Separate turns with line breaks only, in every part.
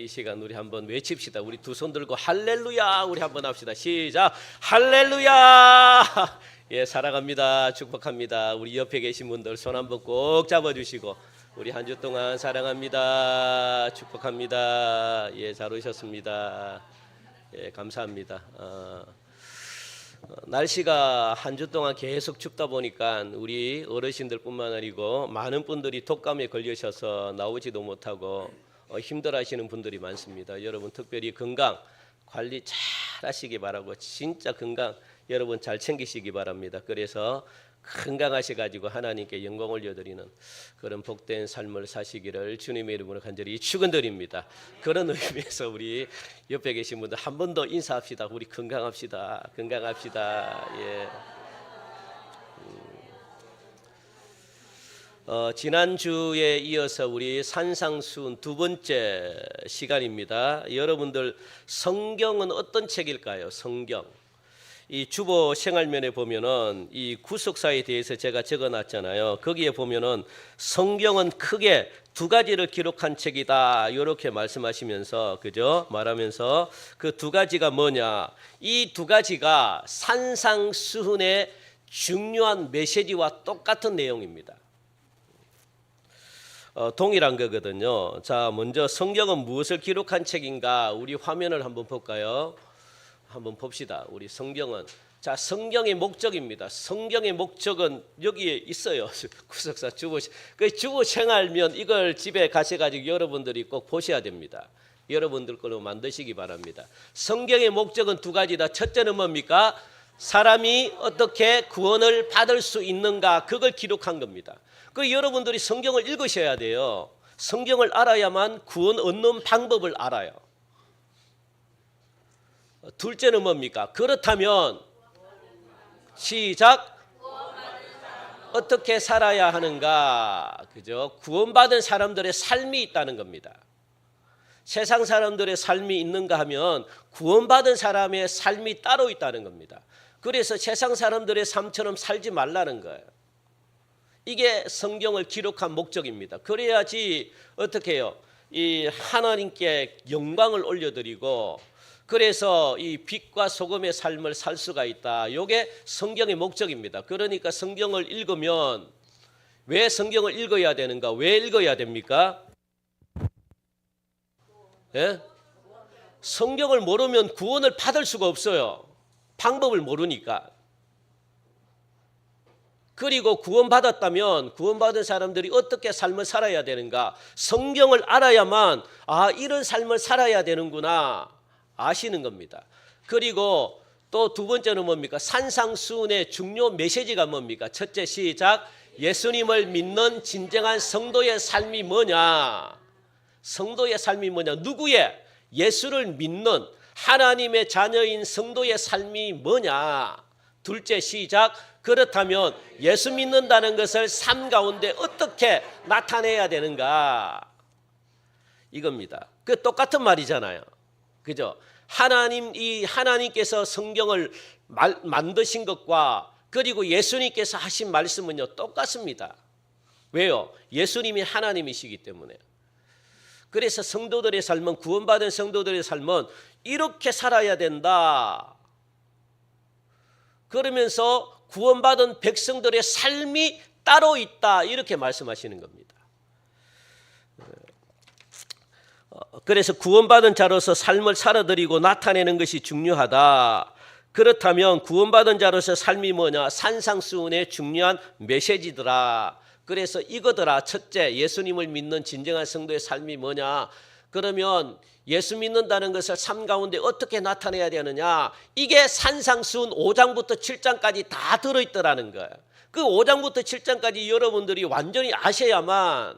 이 시간 우리 한번 외칩시다. 우리 두 손 들고 할렐루야 우리 한번 합시다. 시작. 할렐루야. 예, 사랑합니다. 축복합니다. 우리 옆에 계신 분들 손 한번 꼭 잡아주시고 우리 한 주 동안 사랑합니다. 축복합니다. 예, 잘 오셨습니다. 예, 감사합니다. 날씨가 한 주 동안 계속 춥다 보니까 우리 어르신들뿐만 아니고 많은 분들이 독감에 걸리셔서 나오지도 못하고 힘들어하시는 분들이 많습니다. 여러분 특별히 건강 관리 잘 하시기 바라고 진짜 건강 여러분 잘 챙기시기 바랍니다. 그래서 건강하셔가지고 하나님께 영광 올려드리는 그런 복된 삶을 사시기를 주님의 이름으로 간절히 축원드립니다. 그런 의미에서 우리 옆에 계신 분들 한 번 더 인사합시다. 우리 건강합시다. 건강합시다. 예. 지난주에 이어서 우리 산상수훈 두 번째 시간입니다. 여러분들 성경은 어떤 책일까요? 성경. 이 주보 생활면에 보면은 이 구속사에 대해서 제가 적어놨잖아요. 거기에 보면은 성경은 크게 두 가지를 기록한 책이다 이렇게 말씀하시면서 그죠? 말하면서 그 두 가지가 뭐냐? 이 두 가지가 산상수훈의 중요한 메시지와 똑같은 내용입니다. 동일한 거거든요. 자, 먼저 성경은 무엇을 기록한 책인가? 우리 화면을 한번 볼까요? 한번 봅시다. 우리 성경은 자 성경의 목적입니다. 성경의 목적은 여기에 있어요. 구속사 주보 그 주보 생활면 이걸 집에 가셔가지고 여러분들이 꼭 보셔야 됩니다. 여러분들 걸로 만드시기 바랍니다. 성경의 목적은 두 가지다. 첫째는 뭡니까? 사람이 어떻게 구원을 받을 수 있는가 그걸 기록한 겁니다. 그 여러분들이 성경을 읽으셔야 돼요. 성경을 알아야만 구원 얻는 방법을 알아요. 둘째는 뭡니까? 그렇다면 시작. 어떻게 살아야 하는가? 그죠? 구원받은 사람들의 삶이 있다는 겁니다. 세상 사람들의 삶이 있는가 하면 구원받은 사람의 삶이 따로 있다는 겁니다. 그래서 세상 사람들의 삶처럼 살지 말라는 거예요. 이게 성경을 기록한 목적입니다. 그래야지 어떻게 해요? 이 하나님께 영광을 올려드리고 그래서 이 빛과 소금의 삶을 살 수가 있다. 이게 성경의 목적입니다. 그러니까 성경을 읽으면 왜 성경을 읽어야 되는가? 왜 읽어야 됩니까? 예? 성경을 모르면 구원을 받을 수가 없어요. 방법을 모르니까. 그리고 구원받았다면 구원받은 사람들이 어떻게 삶을 살아야 되는가? 성경을 알아야만 이런 삶을 살아야 되는구나. 아시는 겁니다. 그리고 또 두 번째는 뭡니까? 산상수훈의 중요 메시지가 뭡니까? 첫째 시작. 예수님을 믿는 진정한 성도의 삶이 뭐냐? 성도의 삶이 뭐냐? 누구의? 예수를 믿는 하나님의 자녀인 성도의 삶이 뭐냐? 둘째 시작. 그렇다면 예수 믿는다는 것을 삶 가운데 어떻게 나타내야 되는가? 이겁니다. 그 똑같은 말이잖아요. 그죠? 하나님께서 성경을 만드신 것과 그리고 예수님께서 하신 말씀은요 똑같습니다. 왜요? 예수님이 하나님이시기 때문에. 그래서 성도들의 삶은 구원받은 성도들의 삶은 이렇게 살아야 된다. 그러면서 구원받은 백성들의 삶이 따로 있다. 이렇게 말씀하시는 겁니다. 그래서 구원받은 자로서 삶을 살아드리고 나타내는 것이 중요하다. 그렇다면 구원받은 자로서 삶이 뭐냐? 산상수훈의 중요한 메시지더라. 그래서 이거더라. 첫째, 예수님을 믿는 진정한 성도의 삶이 뭐냐? 그러면 예수 믿는다는 것을 삶 가운데 어떻게 나타내야 되느냐? 이게 산상수훈 5장부터 7장까지 다 들어있더라는 거예요. 그 5장부터 7장까지 여러분들이 완전히 아셔야만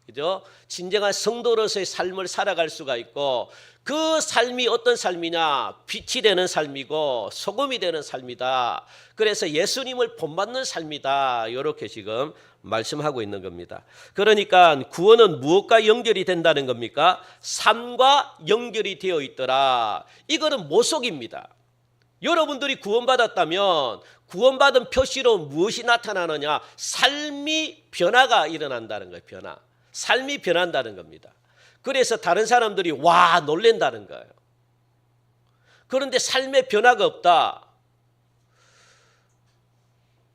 그죠? 진정한 성도로서의 삶을 살아갈 수가 있고 그 삶이 어떤 삶이냐? 빛이 되는 삶이고 소금이 되는 삶이다. 그래서 예수님을 본받는 삶이다. 이렇게 지금 말씀하고 있는 겁니다. 그러니까 구원은 무엇과 연결이 된다는 겁니까? 삶과 연결이 되어 있더라. 이거는 모속입니다. 여러분들이 구원받았다면 구원받은 표시로 무엇이 나타나느냐? 삶이 변화가 일어난다는 거예요. 변화. 삶이 변한다는 겁니다. 그래서 다른 사람들이 와 놀랜다는 거예요. 그런데 삶의 변화가 없다.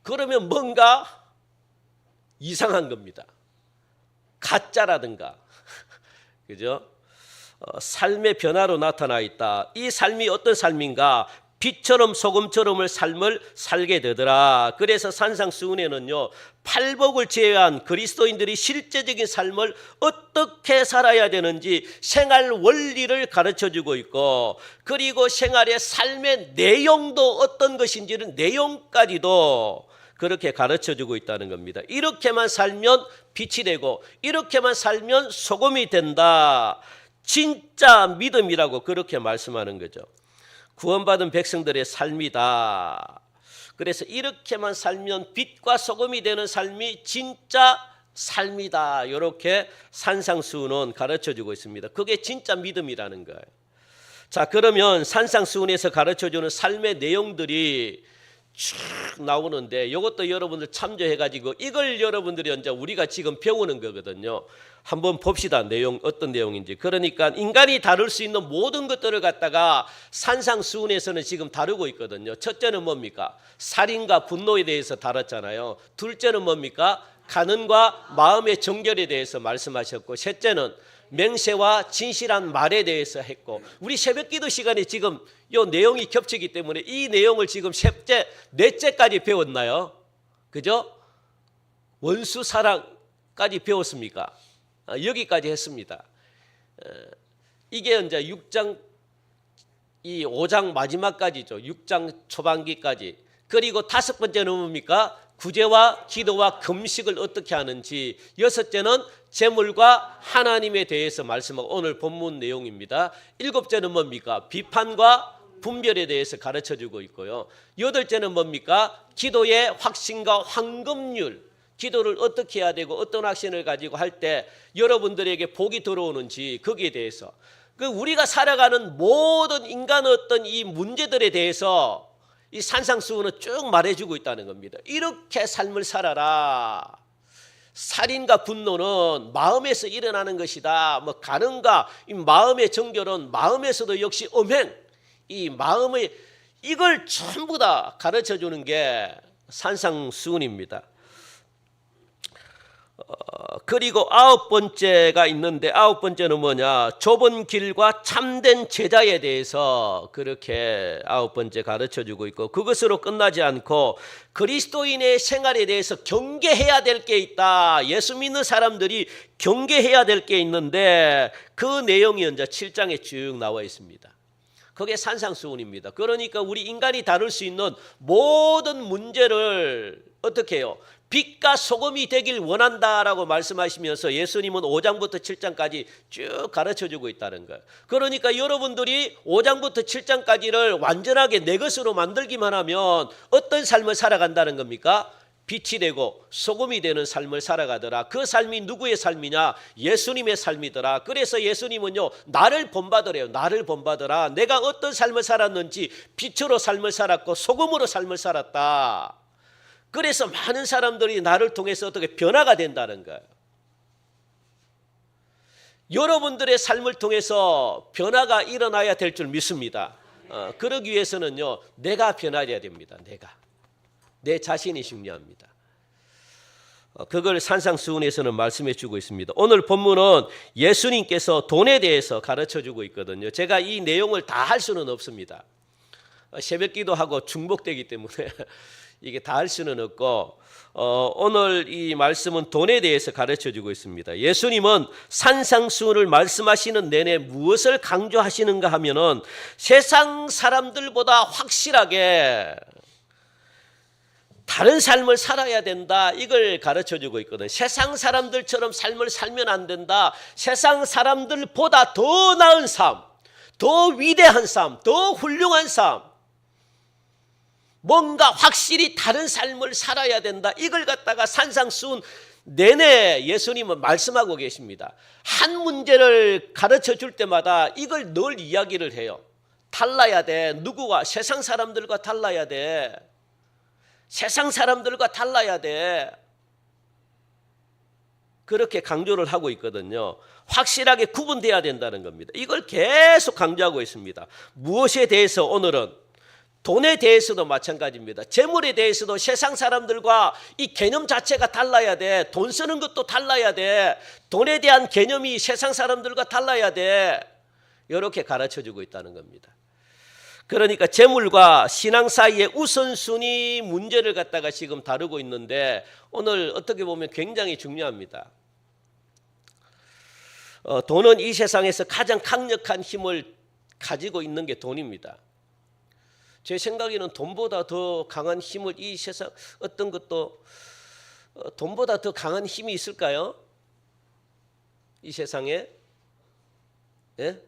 그러면 뭔가 이상한 겁니다. 가짜라든가, 그죠? 삶의 변화로 나타나 있다. 이 삶이 어떤 삶인가? 빛처럼 소금처럼을 삶을 살게 되더라. 그래서 산상수훈에는요, 팔복을 제외한 그리스도인들이 실제적인 삶을 어떻게 살아야 되는지 생활 원리를 가르쳐주고 있고, 그리고 생활의 삶의 내용도 어떤 것인지는 내용까지도 그렇게 가르쳐주고 있다는 겁니다. 이렇게만 살면 빛이 되고 이렇게만 살면 소금이 된다. 진짜 믿음이라고 그렇게 말씀하는 거죠. 구원받은 백성들의 삶이다. 그래서 이렇게만 살면 빛과 소금이 되는 삶이 진짜 삶이다. 이렇게 산상수훈은 가르쳐주고 있습니다. 그게 진짜 믿음이라는 거예요. 자, 그러면 산상수훈에서 가르쳐주는 삶의 내용들이 쭉 나오는데 이것도 여러분들 참조해가지고 이걸 여러분들이 이제 우리가 지금 배우는 거거든요. 한번 봅시다. 내용 어떤 내용인지. 그러니까 인간이 다룰 수 있는 모든 것들을 갖다가 산상수훈에서는 지금 다루고 있거든요. 첫째는 뭡니까? 살인과 분노에 대해서 다뤘잖아요. 둘째는 뭡니까? 간음과 마음의 정결에 대해서 말씀하셨고, 셋째는 맹세와 진실한 말에 대해서 했고, 우리 새벽기도 시간에 지금 이 내용이 겹치기 때문에 이 내용을 지금 넷째까지 배웠나요? 그죠? 원수 사랑까지 배웠습니까? 여기까지 했습니다. 이게 이제 6장, 이 5장 마지막까지죠. 6장 초반기까지. 그리고 다섯 번째는 뭡니까? 구제와 기도와 금식을 어떻게 하는지. 여섯째는 재물과 하나님에 대해서 말씀하고 오늘 본문 내용입니다. 일곱째는 뭡니까? 비판과 분별에 대해서 가르쳐주고 있고요. 여덟째는 뭡니까? 기도의 확신과 황금률. 기도를 어떻게 해야 되고 어떤 확신을 가지고 할 때 여러분들에게 복이 들어오는지 거기에 대해서, 그 우리가 살아가는 모든 인간의 어떤 이 문제들에 대해서 이 산상수훈은 쭉 말해주고 있다는 겁니다. 이렇게 삶을 살아라. 살인과 분노는 마음에서 일어나는 것이다. 뭐 간음과 이 마음의 정결은 마음에서도 역시 음행, 이 마음의 이걸 전부 다 가르쳐주는 게 산상수훈입니다. 그리고 아홉 번째가 있는데, 아홉 번째는 뭐냐? 좁은 길과 참된 제자에 대해서 그렇게 아홉 번째 가르쳐주고 있고, 그것으로 끝나지 않고 그리스도인의 생활에 대해서 경계해야 될 게 있다. 예수 믿는 사람들이 경계해야 될 게 있는데 그 내용이 이제 7장에 쭉 나와 있습니다. 그게 산상수훈입니다. 그러니까 우리 인간이 다룰 수 있는 모든 문제를 어떻게 해요? 빛과 소금이 되길 원한다라고 말씀하시면서 예수님은 5장부터 7장까지 쭉 가르쳐주고 있다는 거예요. 그러니까 여러분들이 5장부터 7장까지를 완전하게 내 것으로 만들기만 하면 어떤 삶을 살아간다는 겁니까? 빛이 되고 소금이 되는 삶을 살아가더라. 그 삶이 누구의 삶이냐? 예수님의 삶이더라. 그래서 예수님은요, 나를 본받으래요. 나를 본받으라. 내가 어떤 삶을 살았는지 빛으로 삶을 살았고 소금으로 삶을 살았다. 그래서 많은 사람들이 나를 통해서 어떻게 변화가 된다는 거예요. 여러분들의 삶을 통해서 변화가 일어나야 될 줄 믿습니다. 그러기 위해서는요, 내가 변화해야 됩니다. 내 자신이 중요합니다. 그걸 산상수훈에서는 말씀해 주고 있습니다. 오늘 본문은 예수님께서 돈에 대해서 가르쳐 주고 있거든요. 제가 이 내용을 다 할 수는 없습니다. 새벽기도 하고 중복되기 때문에 이게 다 할 수는 없고, 오늘 이 말씀은 돈에 대해서 가르쳐 주고 있습니다. 예수님은 산상수훈을 말씀하시는 내내 무엇을 강조하시는가 하면은 세상 사람들보다 확실하게 다른 삶을 살아야 된다. 이걸 가르쳐주고 있거든요. 세상 사람들처럼 삶을 살면 안 된다. 세상 사람들보다 더 나은 삶, 더 위대한 삶, 더 훌륭한 삶, 뭔가 확실히 다른 삶을 살아야 된다. 이걸 갖다가 산상수훈 내내 예수님은 말씀하고 계십니다. 한 문제를 가르쳐 줄 때마다 이걸 늘 이야기를 해요. 달라야 돼. 누구와? 세상 사람들과 달라야 돼. 세상 사람들과 달라야 돼. 그렇게 강조를 하고 있거든요. 확실하게 구분돼야 된다는 겁니다. 이걸 계속 강조하고 있습니다. 무엇에 대해서 오늘은 돈에 대해서도 마찬가지입니다. 재물에 대해서도 세상 사람들과 이 개념 자체가 달라야 돼. 돈 쓰는 것도 달라야 돼. 돈에 대한 개념이 세상 사람들과 달라야 돼. 이렇게 가르쳐주고 있다는 겁니다. 그러니까 재물과 신앙 사이의 우선순위 문제를 갖다가 지금 다루고 있는데 오늘 어떻게 보면 굉장히 중요합니다. 돈은 이 세상에서 가장 강력한 힘을 가지고 있는 게 돈입니다. 제 생각에는 돈보다 더 강한 힘을 이 세상 어떤 것도 돈보다 더 강한 힘이 있을까요? 이 세상에? 예?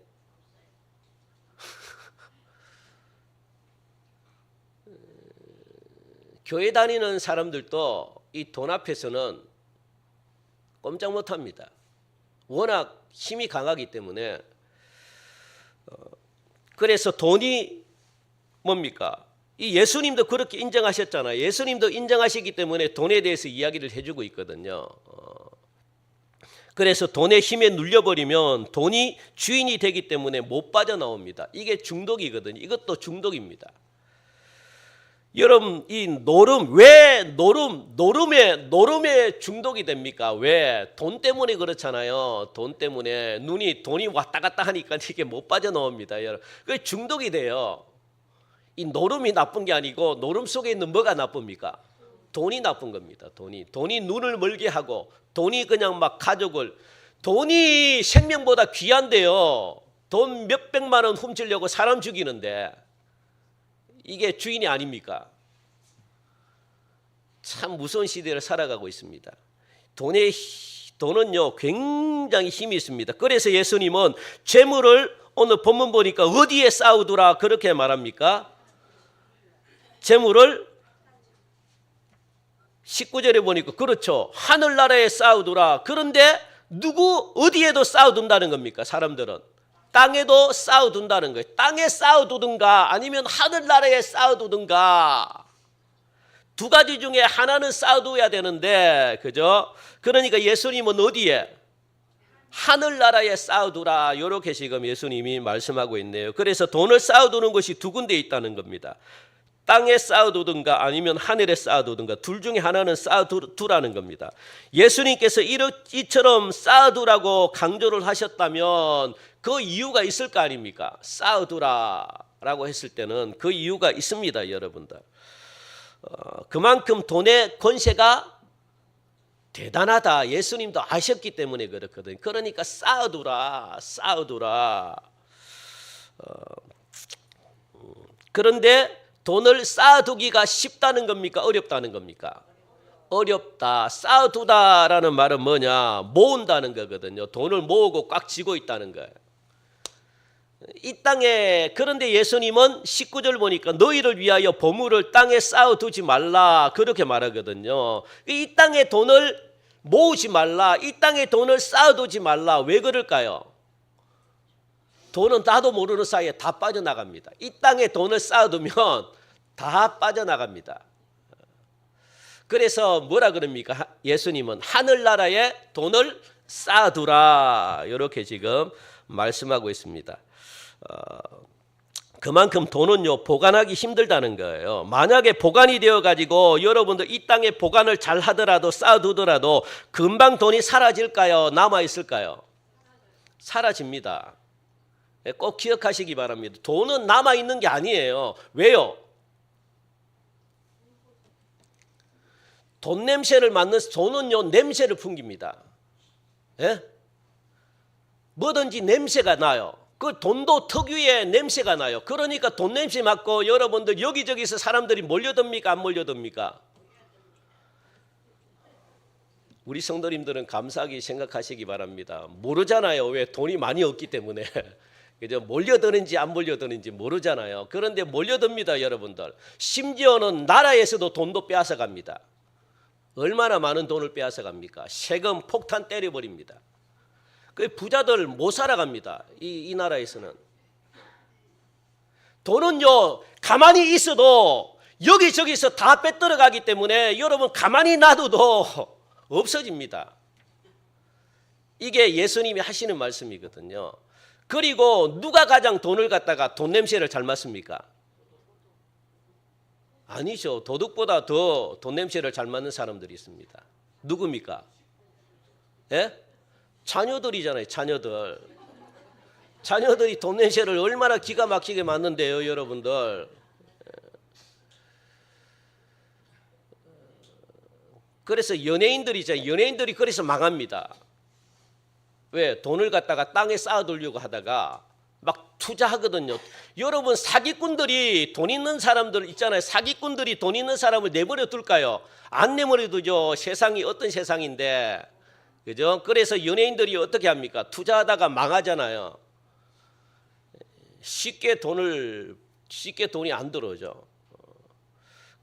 교회 다니는 사람들도 이 돈 앞에서는 꼼짝 못합니다. 워낙 힘이 강하기 때문에. 그래서 돈이 뭡니까? 이 예수님도 그렇게 인정하셨잖아요. 예수님도 인정하시기 때문에 돈에 대해서 이야기를 해주고 있거든요. 그래서 돈의 힘에 눌려버리면 돈이 주인이 되기 때문에 못 빠져나옵니다. 이게 중독이거든요. 이것도 중독입니다. 여러분, 이 왜 노름에 중독이 됩니까? 왜? 돈 때문에 그렇잖아요. 돈 때문에 돈이 왔다 갔다 하니까 이게 못 빠져나옵니다. 여러분, 그 중독이 돼요. 이 노름이 나쁜 게 아니고 노름 속에 있는 뭐가 나쁩니까? 돈이 나쁜 겁니다. 돈이 눈을 멀게 하고 돈이 그냥 막 가족을 돈이 생명보다 귀한데요. 돈 몇백만 원 훔치려고 사람 죽이는데 이게 주인이 아닙니까? 참 무서운 시대를 살아가고 있습니다. 돈은요 굉장히 힘이 있습니다. 그래서 예수님은 재물을 오늘 본문 보니까 어디에 쌓아두라 그렇게 말합니까? 재물을 19절에 보니까 그렇죠. 하늘나라에 쌓아두라. 그런데 어디에도 쌓아둔다는 겁니까? 사람들은. 땅에도 쌓아둔다는 거예요. 땅에 쌓아두든가 아니면 하늘나라에 쌓아두든가 두 가지 중에 하나는 쌓아둬야 되는데 그죠? 그러니까 예수님은 어디에? 하늘나라에 쌓아두라. 이렇게 지금 예수님이 말씀하고 있네요. 그래서 돈을 쌓아두는 것이 두 군데 있다는 겁니다. 땅에 쌓아두든가 아니면 하늘에 쌓아두든가 둘 중에 하나는 쌓아두라는 겁니다. 예수님께서 이처럼 쌓아두라고 강조를 하셨다면 그 이유가 있을 거 아닙니까? 쌓아두라라고 했을 때는 그 이유가 있습니다, 여러분들. 그만큼 돈의 권세가 대단하다. 예수님도 아셨기 때문에 그렇거든요. 그러니까 쌓아두라. 그런데 돈을 쌓아두기가 쉽다는 겁니까? 어렵다는 겁니까? 어렵다. 쌓아두다라는 말은 뭐냐? 모은다는 거거든요. 돈을 모으고 꽉 쥐고 있다는 거예요. 이 땅에 그런데 예수님은 19절 보니까 너희를 위하여 보물을 땅에 쌓아두지 말라 그렇게 말하거든요. 이 땅에 돈을 모으지 말라. 이 땅에 돈을 쌓아두지 말라. 왜 그럴까요? 돈은 나도 모르는 사이에 다 빠져나갑니다. 이 땅에 돈을 쌓아두면 다 빠져나갑니다. 그래서 뭐라 그럽니까? 예수님은 하늘나라에 돈을 쌓아두라 이렇게 지금 말씀하고 있습니다. 그만큼 돈은요 보관하기 힘들다는 거예요. 만약에 보관이 되어 가지고 여러분들 이 땅에 보관을 잘 하더라도 쌓아두더라도 금방 돈이 사라질까요? 남아 있을까요? 사라집니다. 꼭 기억하시기 바랍니다. 돈은 남아 있는 게 아니에요. 왜요? 돈 냄새를 맡는 돈은요 냄새를 풍깁니다. 예? 뭐든지 냄새가 나요. 그 돈도 특유의 냄새가 나요. 그러니까 돈 냄새 맡고 여러분들 여기저기서 사람들이 몰려듭니까? 안 몰려듭니까? 우리 성도님들은 감사하게 생각하시기 바랍니다. 모르잖아요. 왜? 돈이 많이 없기 때문에. 그죠? 몰려드는지 안 몰려드는지 모르잖아요. 그런데 몰려듭니다, 여러분들. 심지어는 나라에서도 돈도 빼앗아 갑니다. 얼마나 많은 돈을 빼앗아 갑니까? 세금 폭탄 때려버립니다. 그 부자들 못 살아갑니다. 이 나라에서는. 돈은요 가만히 있어도 여기저기서 다 빼들어가기 때문에 여러분 가만히 놔둬도 없어집니다. 이게 예수님이 하시는 말씀이거든요. 그리고 누가 가장 돈을 갖다가 돈 냄새를 잘 맡습니까? 아니죠. 도둑보다 더 돈 냄새를 잘 맡는 사람들이 있습니다. 누굽니까? 예? 자녀들이잖아요. 자녀들이 돈 냄새를 얼마나 기가 막히게 맡는데요, 여러분들. 그래서 연예인들이 그래서 망합니다. 왜? 돈을 갖다가 땅에 쌓아두려고 하다가 막 투자하거든요. 여러분, 사기꾼들이 돈 있는 사람들 있잖아요. 사기꾼들이 돈 있는 사람을 내버려 둘까요? 안 내버려 두죠. 세상이 어떤 세상인데. 그죠? 그래서 연예인들이 어떻게 합니까? 투자하다가 망하잖아요. 쉽게 돈이 안 들어오죠.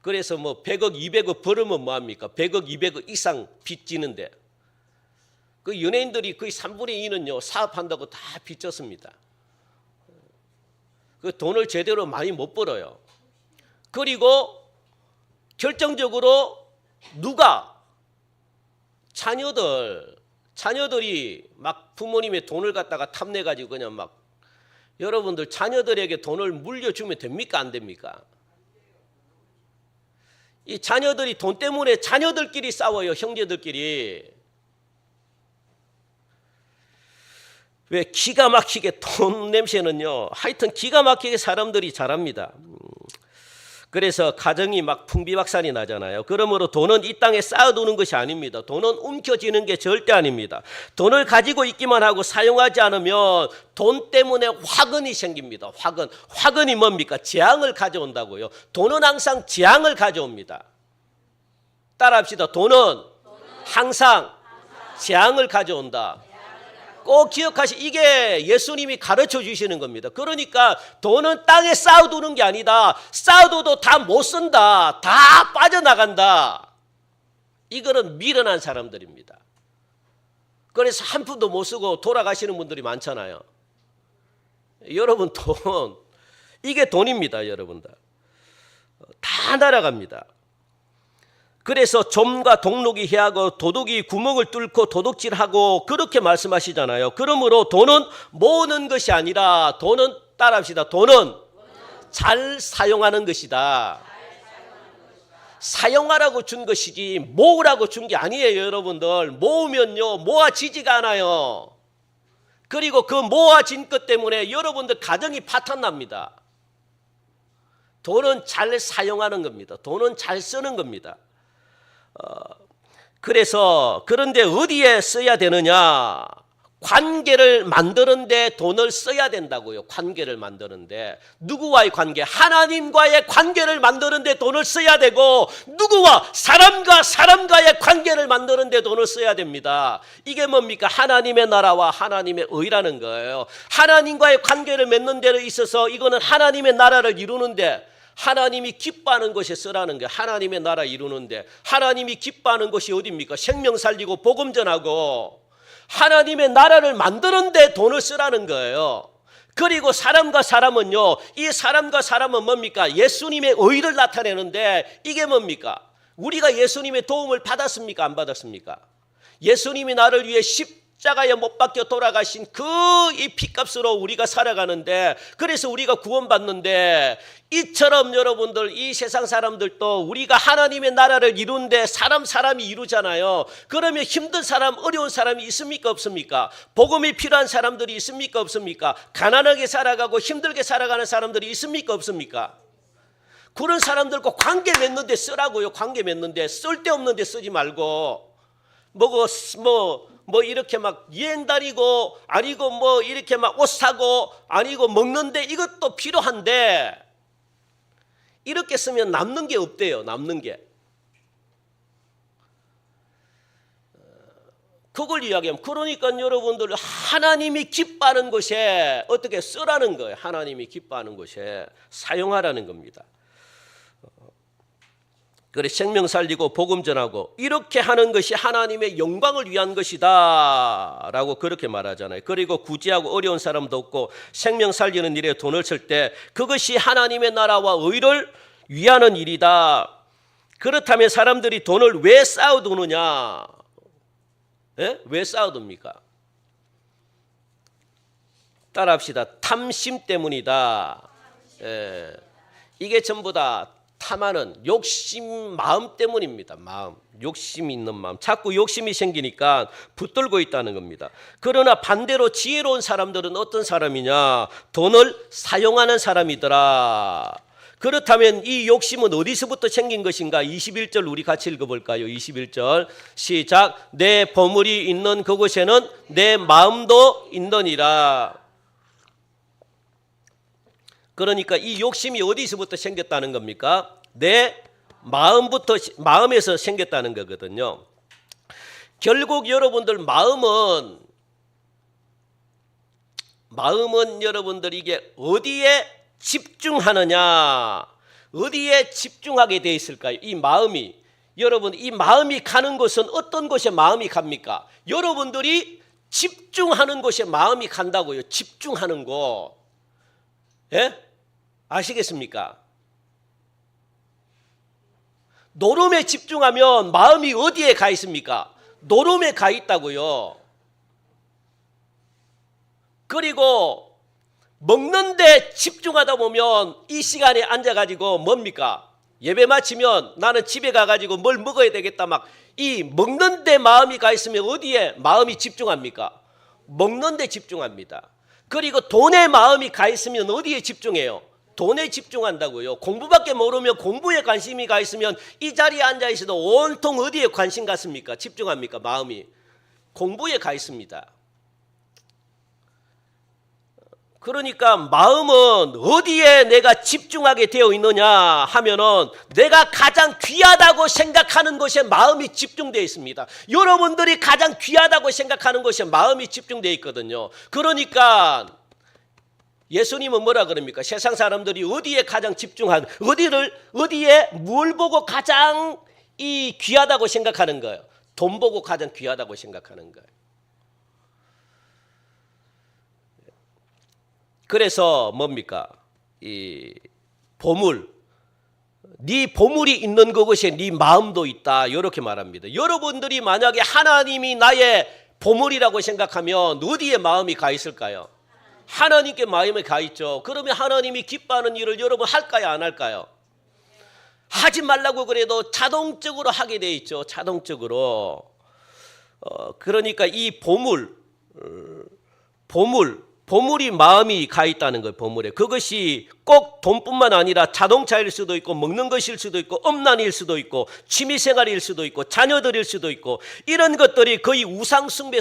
그래서 뭐 100억, 200억 벌으면 뭐합니까? 100억, 200억 이상 빚 지는데. 그 연예인들이 거의 3분의 2는요, 사업한다고 다 빚졌습니다. 그 돈을 제대로 많이 못 벌어요. 그리고 결정적으로 누가? 자녀들이 막 부모님의 돈을 갖다가 탐내가지고 그냥 막 여러분들 자녀들에게 돈을 물려주면 됩니까? 안 됩니까? 이 자녀들이 돈 때문에 자녀들끼리 싸워요. 형제들끼리. 왜? 기가 막히게 돈 냄새는요, 하여튼 기가 막히게 사람들이 잘합니다. 그래서 가정이 막 풍비박산이 나잖아요. 그러므로 돈은 이 땅에 쌓아두는 것이 아닙니다. 돈은 움켜쥐는 게 절대 아닙니다. 돈을 가지고 있기만 하고 사용하지 않으면 돈 때문에 화근이 생깁니다. 화근이 뭡니까? 재앙을 가져온다고요. 돈은 항상 재앙을 가져옵니다. 따라합시다. 돈은 항상 재앙을 가져온다. 꼭 이게 예수님이 가르쳐 주시는 겁니다. 그러니까 돈은 땅에 쌓아두는 게 아니다. 쌓아둬도 다 못 쓴다. 다 빠져나간다. 이거는 미련한 사람들입니다. 그래서 한 푼도 못 쓰고 돌아가시는 분들이 많잖아요. 여러분, 이게 돈입니다. 여러분들 다 날아갑니다. 그래서 좀과 동록이 해하고 도둑이 구멍을 뚫고 도둑질하고 그렇게 말씀하시잖아요. 그러므로 돈은 모으는 것이 아니라 돈은 따라합시다. 돈은 잘 사용하는 것이다. 사용하라고 준 것이지 모으라고 준 게 아니에요. 여러분들 모으면요 모아지지가 않아요. 그리고 그 모아진 것 때문에 여러분들 가정이 파탄납니다. 돈은 잘 사용하는 겁니다. 돈은 잘 쓰는 겁니다. 그런데 어디에 써야 되느냐? 관계를 만드는데 돈을 써야 된다고요. 관계를 만드는데. 누구와의 관계? 하나님과의 관계를 만드는데 돈을 써야 되고, 누구와? 사람과의 관계를 만드는데 돈을 써야 됩니다. 이게 뭡니까? 하나님의 나라와 하나님의 의라는 거예요. 하나님과의 관계를 맺는 데 있어서 이거는 하나님의 나라를 이루는데, 하나님이 기뻐하는 것에 쓰라는 게 하나님의 나라 이루는데, 하나님이 기뻐하는 것이 어디입니까? 생명 살리고 복음 전하고 하나님의 나라를 만드는데 돈을 쓰라는 거예요. 그리고 사람과 사람은요, 이 사람과 사람은 뭡니까? 예수님의 의를 나타내는데, 이게 뭡니까? 우리가 예수님의 도움을 받았습니까? 안 받았습니까? 예수님이 나를 위해 십자가에 못 박혀 돌아가신 그 이 피값으로 우리가 살아가는데, 그래서 우리가 구원받는데, 이처럼 여러분들 이 세상 사람들도 우리가 하나님의 나라를 이루는데 사람이 이루잖아요. 그러면 힘든 사람, 어려운 사람이 있습니까? 없습니까? 복음이 필요한 사람들이 있습니까? 없습니까? 가난하게 살아가고 힘들게 살아가는 사람들이 있습니까? 없습니까? 그런 사람들과 관계 맺는데 쓰라고요. 관계 맺는데. 쓸데없는데 쓰지 말고 뭐 이렇게 막 여행 다니고, 아니고 뭐 이렇게 막 옷 사고, 아니고 먹는데 이것도 필요한데, 이렇게 쓰면 남는 게 없대요. 남는 게. 그걸 이야기하면, 그러니까 여러분들 하나님이 기뻐하는 것에 어떻게 쓰라는 거예요. 하나님이 기뻐하는 것에 사용하라는 겁니다. 그래, 생명 살리고 복음 전하고 이렇게 하는 것이 하나님의 영광을 위한 것이다 라고 그렇게 말하잖아요. 그리고 구제하고 어려운 사람도 없고 생명 살리는 일에 돈을 쓸 때 그것이 하나님의 나라와 의를 위하는 일이다. 그렇다면 사람들이 돈을 왜 쌓아두느냐? 왜 쌓아둡니까? 따라합시다. 탐심 때문이다. 예. 이게 전부 다 탐하는 욕심 마음 때문입니다. 마음, 욕심이 있는 마음. 자꾸 욕심이 생기니까 붙들고 있다는 겁니다. 그러나 반대로 지혜로운 사람들은 어떤 사람이냐? 돈을 사용하는 사람이더라. 그렇다면 이 욕심은 어디서부터 생긴 것인가? 21절 우리 같이 읽어볼까요? 21절 시작. 내 보물이 있는 그곳에는 내 마음도 있느니라. 그러니까 이 욕심이 어디서부터 생겼다는 겁니까? 내 마음에서 생겼다는 거거든요. 결국 여러분들 마음은 여러분들 이게 어디에 집중하느냐, 어디에 집중하게 돼 있을까요? 이 마음이, 여러분 이 마음이 가는 곳은 어떤 곳에 마음이 갑니까? 여러분들이 집중하는 곳에 마음이 간다고요. 집중하는 곳. 예? 아시겠습니까? 노름에 집중하면 마음이 어디에 가 있습니까? 노름에 가 있다고요. 그리고 먹는데 집중하다 보면 이 시간에 앉아가지고 뭡니까? 예배 마치면 나는 집에 가가지고 뭘 먹어야 되겠다 막 이 먹는데 마음이 가 있으면 어디에 마음이 집중합니까? 먹는데 집중합니다. 그리고 돈에 마음이 가 있으면 어디에 집중해요? 돈에 집중한다고요. 공부밖에 모르면 공부에 관심이 가 있으면 이 자리에 앉아 있어도 온통 어디에 관심 갖습니까? 집중합니까? 마음이 공부에 가 있습니다. 그러니까 마음은 어디에 내가 집중하게 되어 있느냐 하면은 내가 가장 귀하다고 생각하는 것에 마음이 집중되어 있습니다. 여러분들이 가장 귀하다고 생각하는 것에 마음이 집중되어 있거든요. 그러니까 예수님은 뭐라 그럽니까? 세상 사람들이 어디에 가장 어디에 뭘 보고 가장 이 귀하다고 생각하는 거예요? 돈 보고 가장 귀하다고 생각하는 거예요. 그래서 뭡니까? 이 보물, 네 보물이 있는 그곳에 네 마음도 있다. 이렇게 말합니다. 여러분들이 만약에 하나님이 나의 보물이라고 생각하면 어디에 마음이 가 있을까요? 하나님께 마음이 가 있죠. 그러면 하나님이 기뻐하는 일을 여러분 할까요? 안 할까요? 하지 말라고 그래도 자동적으로 하게 돼 있죠. 자동적으로. 그러니까 이 보물이 마음이 가 있다는 거예요. 보물에. 그것이 꼭 돈뿐만 아니라 자동차일 수도 있고 먹는 것일 수도 있고 음란일 수도 있고 취미생활일 수도 있고 자녀들일 수도 있고 이런 것들이 거의 우상숭배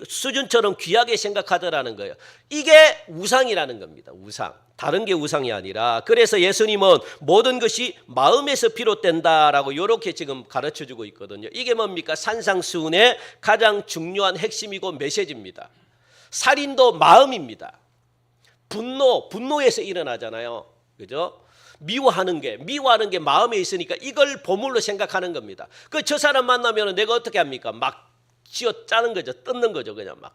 수준처럼 귀하게 생각하더라는 거예요. 이게 우상이라는 겁니다. 우상. 다른 게 우상이 아니라. 그래서 예수님은 모든 것이 마음에서 비롯된다라고 이렇게 지금 가르쳐주고 있거든요. 이게 뭡니까? 산상수훈의 가장 중요한 핵심이고 메시지입니다. 살인도 마음입니다. 분노에서 일어나잖아요. 그죠? 미워하는 게 마음에 있으니까 이걸 보물로 생각하는 겁니다. 저 사람 만나면 내가 어떻게 합니까? 막 쥐어 짜는 거죠. 뜯는 거죠. 그냥 막.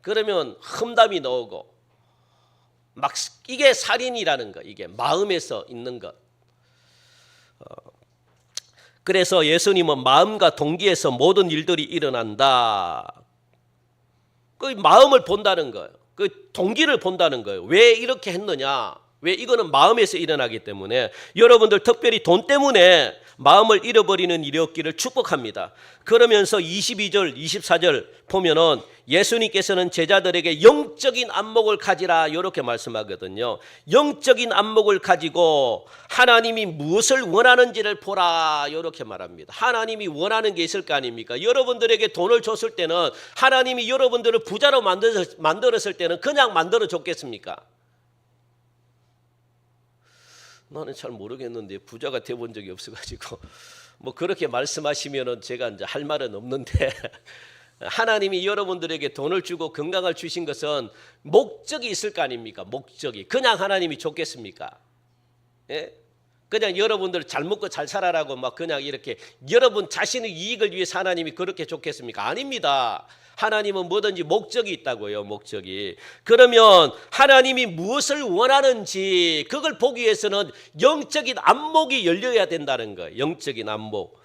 그러면 험담이 나오고 막 이게 살인이라는 거. 이게 마음에서 있는 것. 그래서 예수님은 마음과 동기에서 모든 일들이 일어난다. 그 마음을 본다는 거예요. 그 동기를 본다는 거예요. 왜 이렇게 했느냐? 왜 이거는 마음에서 일어나기 때문에 여러분들 특별히 돈 때문에 마음을 잃어버리는 일이 없기를 축복합니다. 그러면서 22절, 24절 보면은 예수님께서는 제자들에게 영적인 안목을 가지라 이렇게 말씀하거든요. 영적인 안목을 가지고 하나님이 무엇을 원하는지를 보라 이렇게 말합니다. 하나님이 원하는 게 있을 거 아닙니까? 여러분들에게 돈을 줬을 때는 하나님이 여러분들을 부자로 만들었을 때는 그냥 만들어 줬겠습니까? 나는 잘 모르겠는데 부자가 돼본 적이 없어가지고 뭐 그렇게 말씀하시면은 제가 이제 할 말은 없는데 하나님이 여러분들에게 돈을 주고 건강을 주신 것은 목적이 있을 거 아닙니까? 목적이. 그냥 하나님이 줬겠습니까? 예? 그냥 여러분들 잘 먹고 잘 살아라고 막 그냥 이렇게 여러분 자신의 이익을 위해서 하나님이 그렇게 줬겠습니까? 아닙니다. 하나님은 뭐든지 목적이 있다고요. 목적이. 그러면 하나님이 무엇을 원하는지 그걸 보기 위해서는 영적인 안목이 열려야 된다는 거예요. 영적인 안목.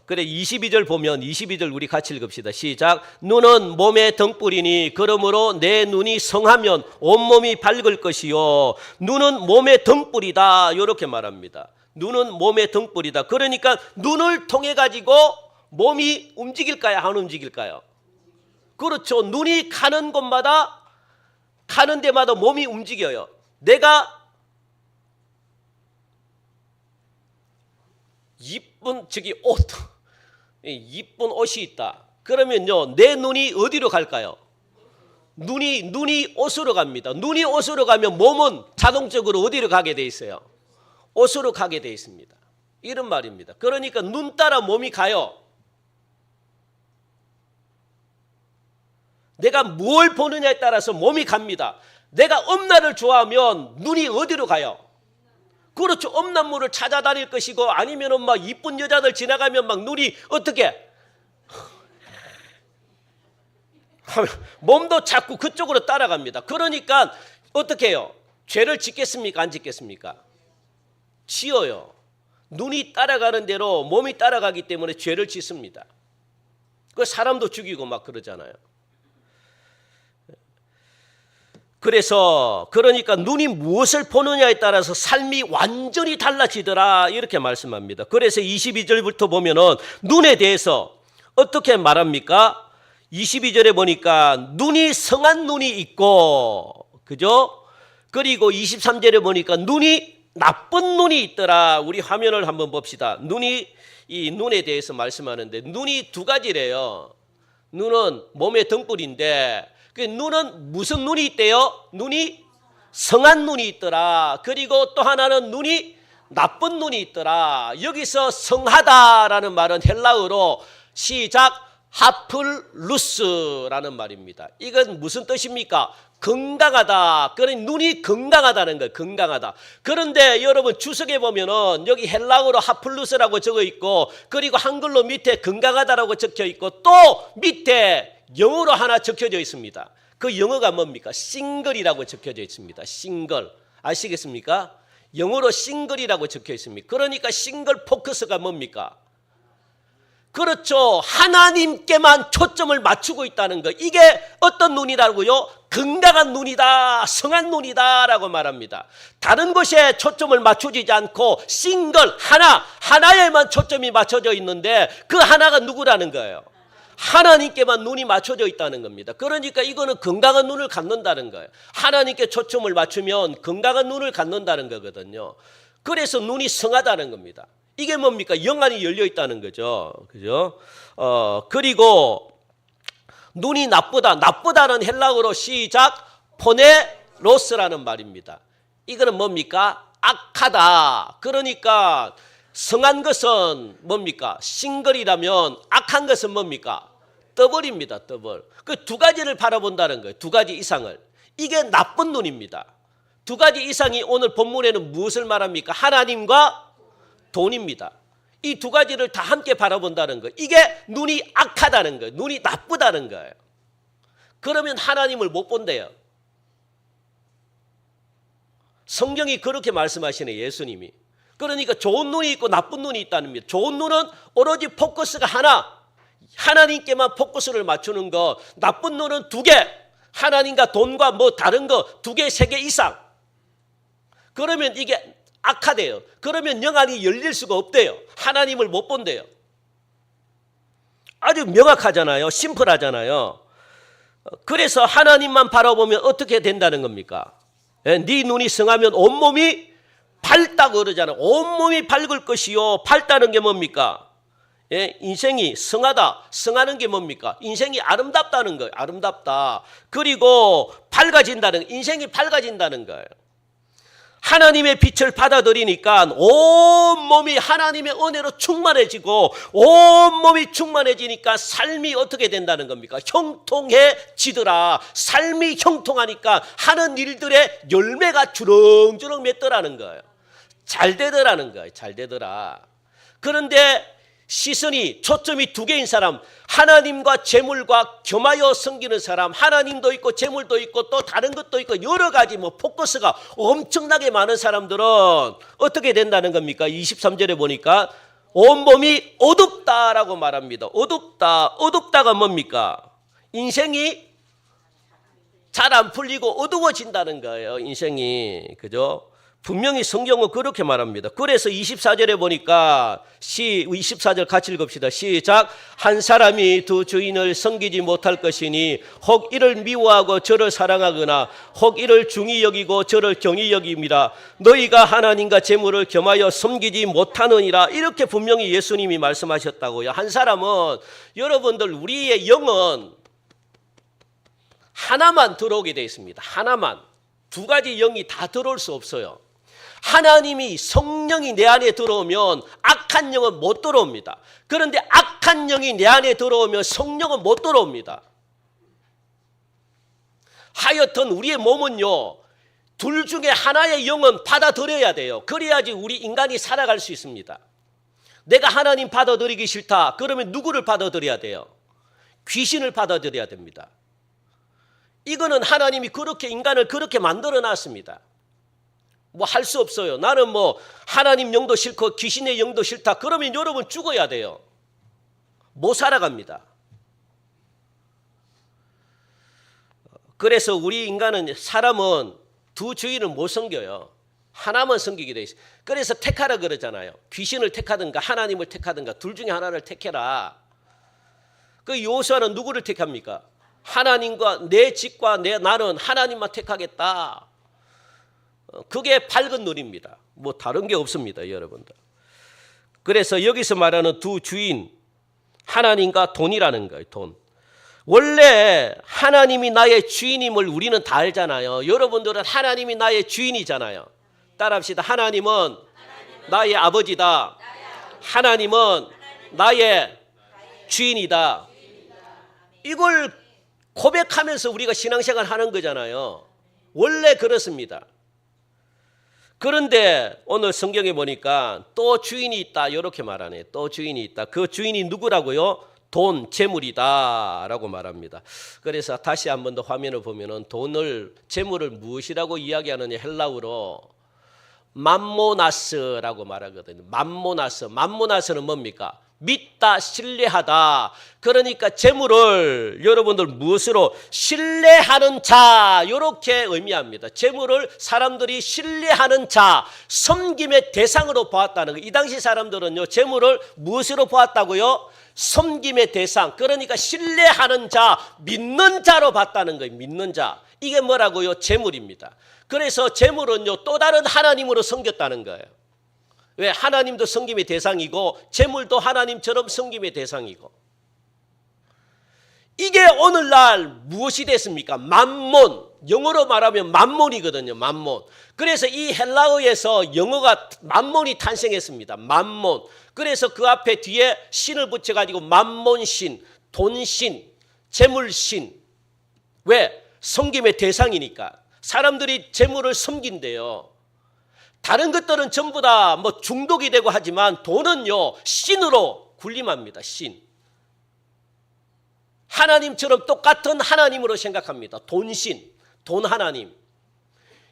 그래 22절 보면 22절 우리 같이 읽읍시다. 시작. 눈은 몸의 등불이니 그러므로 내 눈이 성하면 온몸이 밝을 것이요. 눈은 몸의 등불이다. 이렇게 말합니다. 눈은 몸의 등불이다. 그러니까 눈을 통해 가지고 몸이 움직일까요? 안 움직일까요? 그렇죠. 눈이 가는 곳마다 가는 데마다 몸이 움직여요. 내가 이쁜 이쁜 옷이 있다. 그러면요, 내 눈이 어디로 갈까요? 눈이 옷으로 갑니다. 눈이 옷으로 가면 몸은 자동적으로 어디로 가게 돼 있어요? 옷으로 가게 돼 있습니다. 이런 말입니다. 그러니까 눈 따라 몸이 가요. 내가 뭘 보느냐에 따라서 몸이 갑니다. 내가 엄나를 좋아하면 눈이 어디로 가요? 그렇죠. 엄난물을 찾아다닐 것이고 아니면은 막 이쁜 여자들 지나가면 막 눈이 어떻게 몸도 자꾸 그쪽으로 따라갑니다. 그러니까 어떻게 해요? 죄를 짓겠습니까? 안 짓겠습니까? 지어요. 눈이 따라가는 대로 몸이 따라가기 때문에 죄를 짓습니다. 그 사람도 죽이고 막 그러잖아요. 그러니까 눈이 무엇을 보느냐에 따라서 삶이 완전히 달라지더라 이렇게 말씀합니다. 그래서 22절부터 보면은 눈에 대해서 어떻게 말합니까? 22절에 보니까 눈이 성한 눈이 있고, 그죠? 그리고 23절에 보니까 눈이 나쁜 눈이 있더라. 우리 화면을 한번 봅시다. 이 눈에 대해서 말씀하는데 눈이 두 가지래요. 눈은 몸의 등불인데 그 눈은 무슨 눈이 있대요? 눈이 성한 눈이 있더라. 그리고 또 하나는 눈이 나쁜 눈이 있더라. 여기서 성하다라는 말은 헬라어로 시작 하플루스라는 말입니다. 이건 무슨 뜻입니까? 건강하다. 그러니 눈이 건강하다는 거예요. 건강하다. 그런데 여러분 주석에 보면은 여기 헬라어로 하플루스라고 적어 있고 그리고 한글로 밑에 건강하다라고 적혀 있고 또 밑에 영어로 하나 적혀져 있습니다. 그 영어가 뭡니까? 싱글이라고 적혀져 있습니다. 싱글. 아시겠습니까? 영어로 싱글이라고 적혀 있습니다. 그러니까 싱글 포커스가 뭡니까? 그렇죠. 하나님께만 초점을 맞추고 있다는 거. 이게 어떤 눈이라고요? 건강한 눈이다, 성한 눈이다라고 말합니다. 다른 곳에 초점을 맞추지 않고 싱글, 하나에만 초점이 맞춰져 있는데 그 하나가 누구라는 거예요? 하나님께만 눈이 맞춰져 있다는 겁니다. 그러니까 이거는 건강한 눈을 갖는다는 거예요. 하나님께 초점을 맞추면 건강한 눈을 갖는다는 거거든요. 그래서 눈이 성하다는 겁니다. 이게 뭡니까? 영안이 열려 있다는 거죠. 그죠? 그리고 눈이 나쁘다는 헬라어로 시작 포네로스라는 말입니다. 이거는 뭡니까? 악하다. 그러니까 성한 것은 뭡니까? 싱글이라면 악한 것은 뭡니까? 더블입니다. 더블. 그 두 가지를 바라본다는 거예요. 두 가지 이상을. 이게 나쁜 눈입니다. 두 가지 이상이 오늘 본문에는 무엇을 말합니까? 하나님과 돈입니다. 이 두 가지를 다 함께 바라본다는 거예요. 이게 눈이 악하다는 거예요. 눈이 나쁘다는 거예요. 그러면 하나님을 못 본대요. 성경이 그렇게 말씀하시네, 예수님이. 그러니까 좋은 눈이 있고 나쁜 눈이 있다는 겁니다. 좋은 눈은 오로지 포커스가 하나님께만 포커스를 맞추는 거. 나쁜 눈은 두 개, 하나님과 돈과 뭐 다른 거 두 개, 세 개 이상. 그러면 이게 악하대요. 그러면 영안이 열릴 수가 없대요. 하나님을 못 본대요. 아주 명확하잖아요. 심플하잖아요. 그래서 하나님만 바라보면 어떻게 된다는 겁니까? 네 눈이 성하면 온몸이 밝다고 그러잖아요. 온몸이 밝을 것이요. 밝다는 게 뭡니까? 예, 인생이 성하다. 성하는 게 뭡니까? 인생이 아름답다는 거예요. 아름답다. 그리고 밝아진다는, 인생이 밝아진다는 거예요. 하나님의 빛을 받아들이니까 온몸이 하나님의 은혜로 충만해지고 온몸이 충만해지니까 삶이 어떻게 된다는 겁니까? 형통해지더라. 삶이 형통하니까 하는 일들의 열매가 주렁주렁 맺더라는 거예요. 잘 되더라는 거예요. 잘 되더라. 그런데 시선이 초점이 두 개인 사람, 하나님과 재물과 겸하여 섬기는 사람, 하나님도 있고 재물도 있고 또 다른 것도 있고 여러 가지 뭐 포커스가 엄청나게 많은 사람들은 어떻게 된다는 겁니까? 23절에 보니까 온몸이 어둡다라고 말합니다. 어둡다. 어둡다가 뭡니까? 인생이 잘 안 풀리고 어두워진다는 거예요. 인생이. 그죠? 분명히 성경은 그렇게 말합니다. 그래서 24절에 보니까 24절 같이 읽읍시다. 시작. 한 사람이 두 주인을 섬기지 못할 것이니 혹 이를 미워하고 저를 사랑하거나 혹 이를 중히 여기고 저를 경히 여깁니다. 너희가 하나님과 재물을 겸하여 섬기지 못하느니라. 이렇게 분명히 예수님이 말씀하셨다고요. 한 사람은 여러분들 우리의 영은 하나만 들어오게 되어 있습니다. 하나만. 두 가지 영이 다 들어올 수 없어요. 하나님이 성령이 내 안에 들어오면 악한 영은 못 들어옵니다. 그런데 악한 영이 내 안에 들어오면 성령은 못 들어옵니다. 하여튼 우리의 몸은요, 둘 중에 하나의 영은 받아들여야 돼요. 그래야지 우리 인간이 살아갈 수 있습니다. 내가 하나님 받아들이기 싫다. 그러면 누구를 받아들여야 돼요? 귀신을 받아들여야 됩니다. 이거는 하나님이 그렇게 인간을 그렇게 만들어 놨습니다. 뭐 할 수 없어요. 나는 뭐 하나님 영도 싫고 귀신의 영도 싫다. 그러면 여러분 죽어야 돼요. 못 살아갑니다. 그래서 우리 인간은 사람은 두 주인을 못 섬겨요. 하나만 섬기게 돼 있어요. 그래서 택하라 그러잖아요. 귀신을 택하든가 하나님을 택하든가 둘 중에 하나를 택해라. 그 여호수아는 누구를 택합니까? 하나님과 내 집과 나는 하나님만 택하겠다. 그게 밝은 눈입니다. 뭐 다른 게 없습니다, 여러분들. 그래서 여기서 말하는 두 주인, 하나님과 돈이라는 거예요. 돈. 원래 하나님이 나의 주인임을 우리는 다 알잖아요. 여러분들은 하나님이 나의 주인이잖아요. 따라합시다. 하나님은 나의 아버지다. 하나님은 나의 주인이다. 이걸 고백하면서 우리가 신앙생활 하는 거잖아요. 원래 그렇습니다. 그런데 오늘 성경에 보니까 또 주인이 있다 이렇게 말하네. 또 주인이 있다. 그 주인이 누구라고요? 돈, 재물이다 라고 말합니다. 그래서 다시 한 번 더 화면을 보면은 돈을, 재물을 무엇이라고 이야기하느냐, 헬라어로 맘모나스라고 말하거든요. 맘모나스. 맘모나스는 뭡니까? 믿다, 신뢰하다. 그러니까 재물을 여러분들 무엇으로? 신뢰하는 자, 이렇게 의미합니다. 재물을 사람들이 신뢰하는 자, 섬김의 대상으로 보았다는 거예요. 이 당시 사람들은요, 재물을 무엇으로 보았다고요? 섬김의 대상. 그러니까 신뢰하는 자, 믿는 자로 봤다는 거예요. 믿는 자. 이게 뭐라고요? 재물입니다. 그래서 재물은요, 또 다른 하나님으로 섬겼다는 거예요. 왜? 하나님도 섬김의 대상이고 재물도 하나님처럼 섬김의 대상이고. 이게 오늘날 무엇이 됐습니까? 맘몬. 영어로 말하면 맘몬이거든요. 맘몬. 그래서 이 헬라어에서 영어가 맘몬이 탄생했습니다. 맘몬. 그래서 그 앞에 뒤에 신을 붙여가지고 맘몬신, 돈신, 재물신. 왜? 섬김의 대상이니까. 사람들이 재물을 섬긴대요. 다른 것들은 전부 다 뭐 중독이 되고 하지만 돈은요, 신으로 군림합니다. 신. 하나님처럼 똑같은 하나님으로 생각합니다. 돈신, 돈 하나님.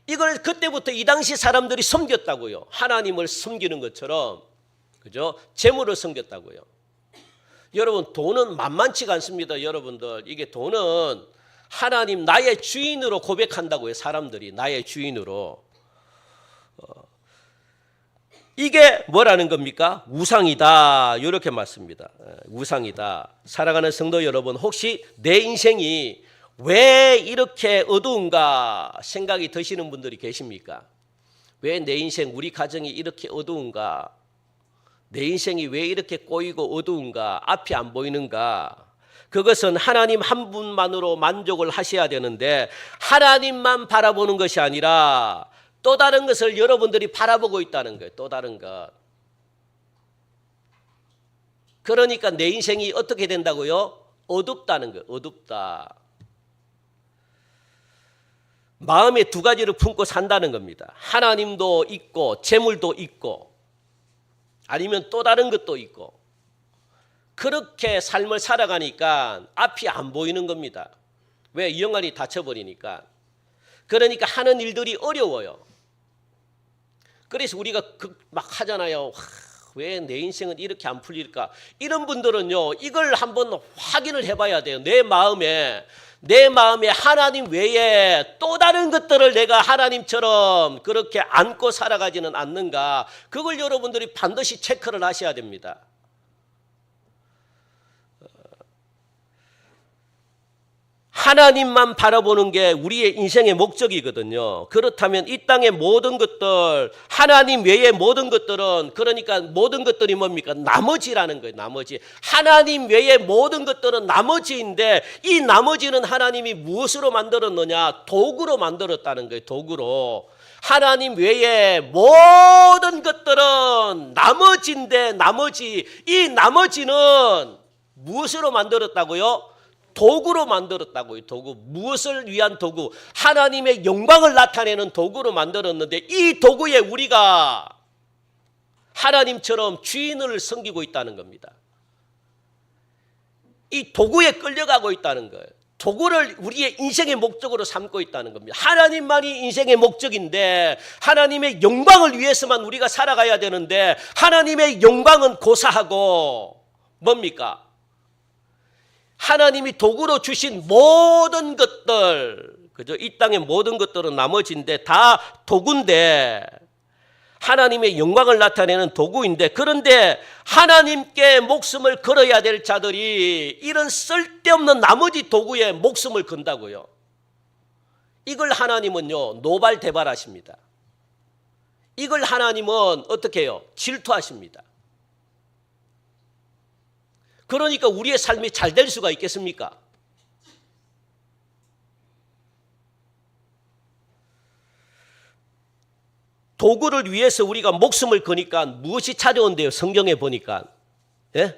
이걸 그때부터 이 당시 사람들이 섬겼다고요. 하나님을 섬기는 것처럼. 그죠? 재물을 섬겼다고요. 여러분, 돈은 만만치가 않습니다. 여러분들. 이게 돈은 하나님 나의 주인으로 고백한다고요. 사람들이 나의 주인으로. 이게 뭐라는 겁니까? 우상이다. 이렇게 맞습니다. 우상이다. 사랑하는 성도 여러분, 혹시 내 인생이 왜 이렇게 어두운가 생각이 드시는 분들이 계십니까? 왜 내 인생, 우리 가정이 이렇게 어두운가? 내 인생이 왜 이렇게 꼬이고 어두운가? 앞이 안 보이는가? 그것은 하나님 한 분만으로 만족을 하셔야 되는데 하나님만 바라보는 것이 아니라 또 다른 것을 여러분들이 바라보고 있다는 거예요. 또 다른 것. 그러니까 내 인생이 어떻게 된다고요? 어둡다는 거예요. 어둡다. 마음에 두 가지를 품고 산다는 겁니다. 하나님도 있고 재물도 있고 아니면 또 다른 것도 있고 그렇게 삶을 살아가니까 앞이 안 보이는 겁니다. 왜? 영안이 닫혀버리니까. 그러니까 하는 일들이 어려워요. 그래서 우리가 막 하잖아요. 왜 내 인생은 이렇게 안 풀릴까? 이런 분들은요, 이걸 한번 확인을 해봐야 돼요. 내 마음에 하나님 외에 또 다른 것들을 내가 하나님처럼 그렇게 안고 살아가지는 않는가? 그걸 여러분들이 반드시 체크를 하셔야 됩니다. 하나님만 바라보는 게 우리의 인생의 목적이거든요. 그렇다면 이 땅의 모든 것들, 하나님 외의 모든 것들은, 그러니까 모든 것들이 뭡니까? 나머지라는 거예요. 나머지. 하나님 외의 모든 것들은 나머지인데, 이 나머지는 하나님이 무엇으로 만들었느냐? 도구로 만들었다는 거예요. 도구로. 하나님 외의 모든 것들은 나머지인데, 이 나머지는 무엇으로 만들었다고요? 도구로 만들었다고요. 도구. 무엇을 위한 도구? 하나님의 영광을 나타내는 도구로 만들었는데, 이 도구에 우리가 하나님처럼 주인을 섬기고 있다는 겁니다. 이 도구에 끌려가고 있다는 거예요. 도구를 우리의 인생의 목적으로 삼고 있다는 겁니다. 하나님만이 인생의 목적인데, 하나님의 영광을 위해서만 우리가 살아가야 되는데, 하나님의 영광은 고사하고 뭡니까? 하나님이 도구로 주신 모든 것들, 그죠? 이 땅의 모든 것들은 나머지인데 다 도구인데, 하나님의 영광을 나타내는 도구인데, 그런데 하나님께 목숨을 걸어야 될 자들이 이런 쓸데없는 나머지 도구에 목숨을 건다고요. 이걸 하나님은요, 노발대발하십니다. 이걸 하나님은 어떻게 해요? 질투하십니다. 그러니까 우리의 삶이 잘 될 수가 있겠습니까? 도구를 위해서 우리가 목숨을 거니까 무엇이 찾아온대요? 성경에 보니까. 예?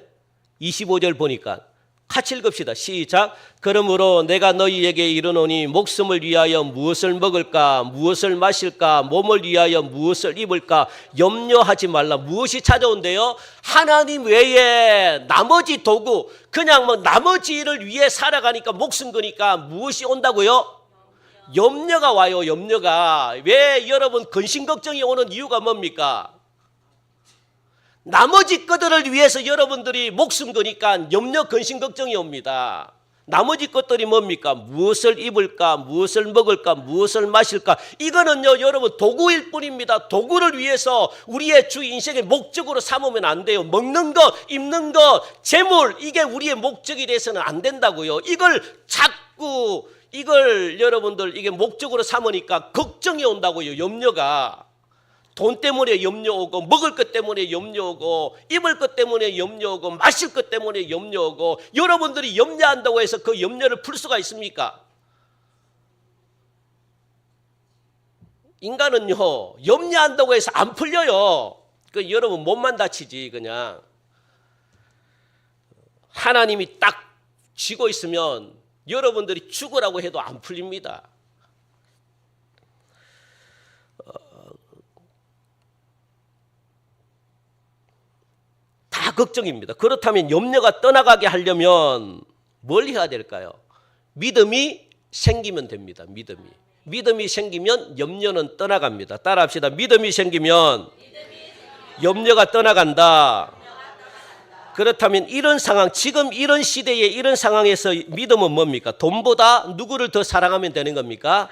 25절 보니까. 같이 읽읍시다. 시작. 그러므로 내가 너희에게 이르노니 목숨을 위하여 무엇을 먹을까, 무엇을 마실까, 몸을 위하여 무엇을 입을까 염려하지 말라. 무엇이 찾아온대요? 하나님 외에 나머지 도구, 그냥 뭐 나머지 일을 위해 살아가니까 목숨 거니까 무엇이 온다고요? 염려가 와요. 염려가. 왜 여러분 근심 걱정이 오는 이유가 뭡니까? 나머지 것들을 위해서 여러분들이 목숨 거니까 염려, 근심, 걱정이 옵니다. 나머지 것들이 뭡니까? 무엇을 입을까? 무엇을 먹을까? 무엇을 마실까? 이거는요, 여러분 도구일 뿐입니다. 도구를 위해서 우리의 주 인생의 목적으로 삼으면 안 돼요. 먹는 것, 입는 것, 재물, 이게 우리의 목적이 돼서는 안 된다고요. 이걸 여러분들 이게 목적으로 삼으니까 걱정이 온다고요. 염려가. 돈 때문에 염려 오고, 먹을 것 때문에 염려 오고, 입을 것 때문에 염려 오고, 마실 것 때문에 염려 오고, 여러분들이 염려한다고 해서 그 염려를 풀 수가 있습니까? 인간은요, 염려한다고 해서 안 풀려요. 그 여러분 몸만 다치지, 그냥. 하나님이 딱 쥐고 있으면 여러분들이 죽으라고 해도 안 풀립니다. 다 걱정입니다. 그렇다면 염려가 떠나가게 하려면 뭘 해야 될까요? 믿음이 생기면 됩니다. 믿음이 생기면 염려는 떠나갑니다. 따라합시다. 믿음이 생기면 염려가 떠나간다. 그렇다면 이런 상황, 지금 이런 시대에 이런 상황에서 믿음은 뭡니까? 돈보다 누구를 더 사랑하면 되는 겁니까?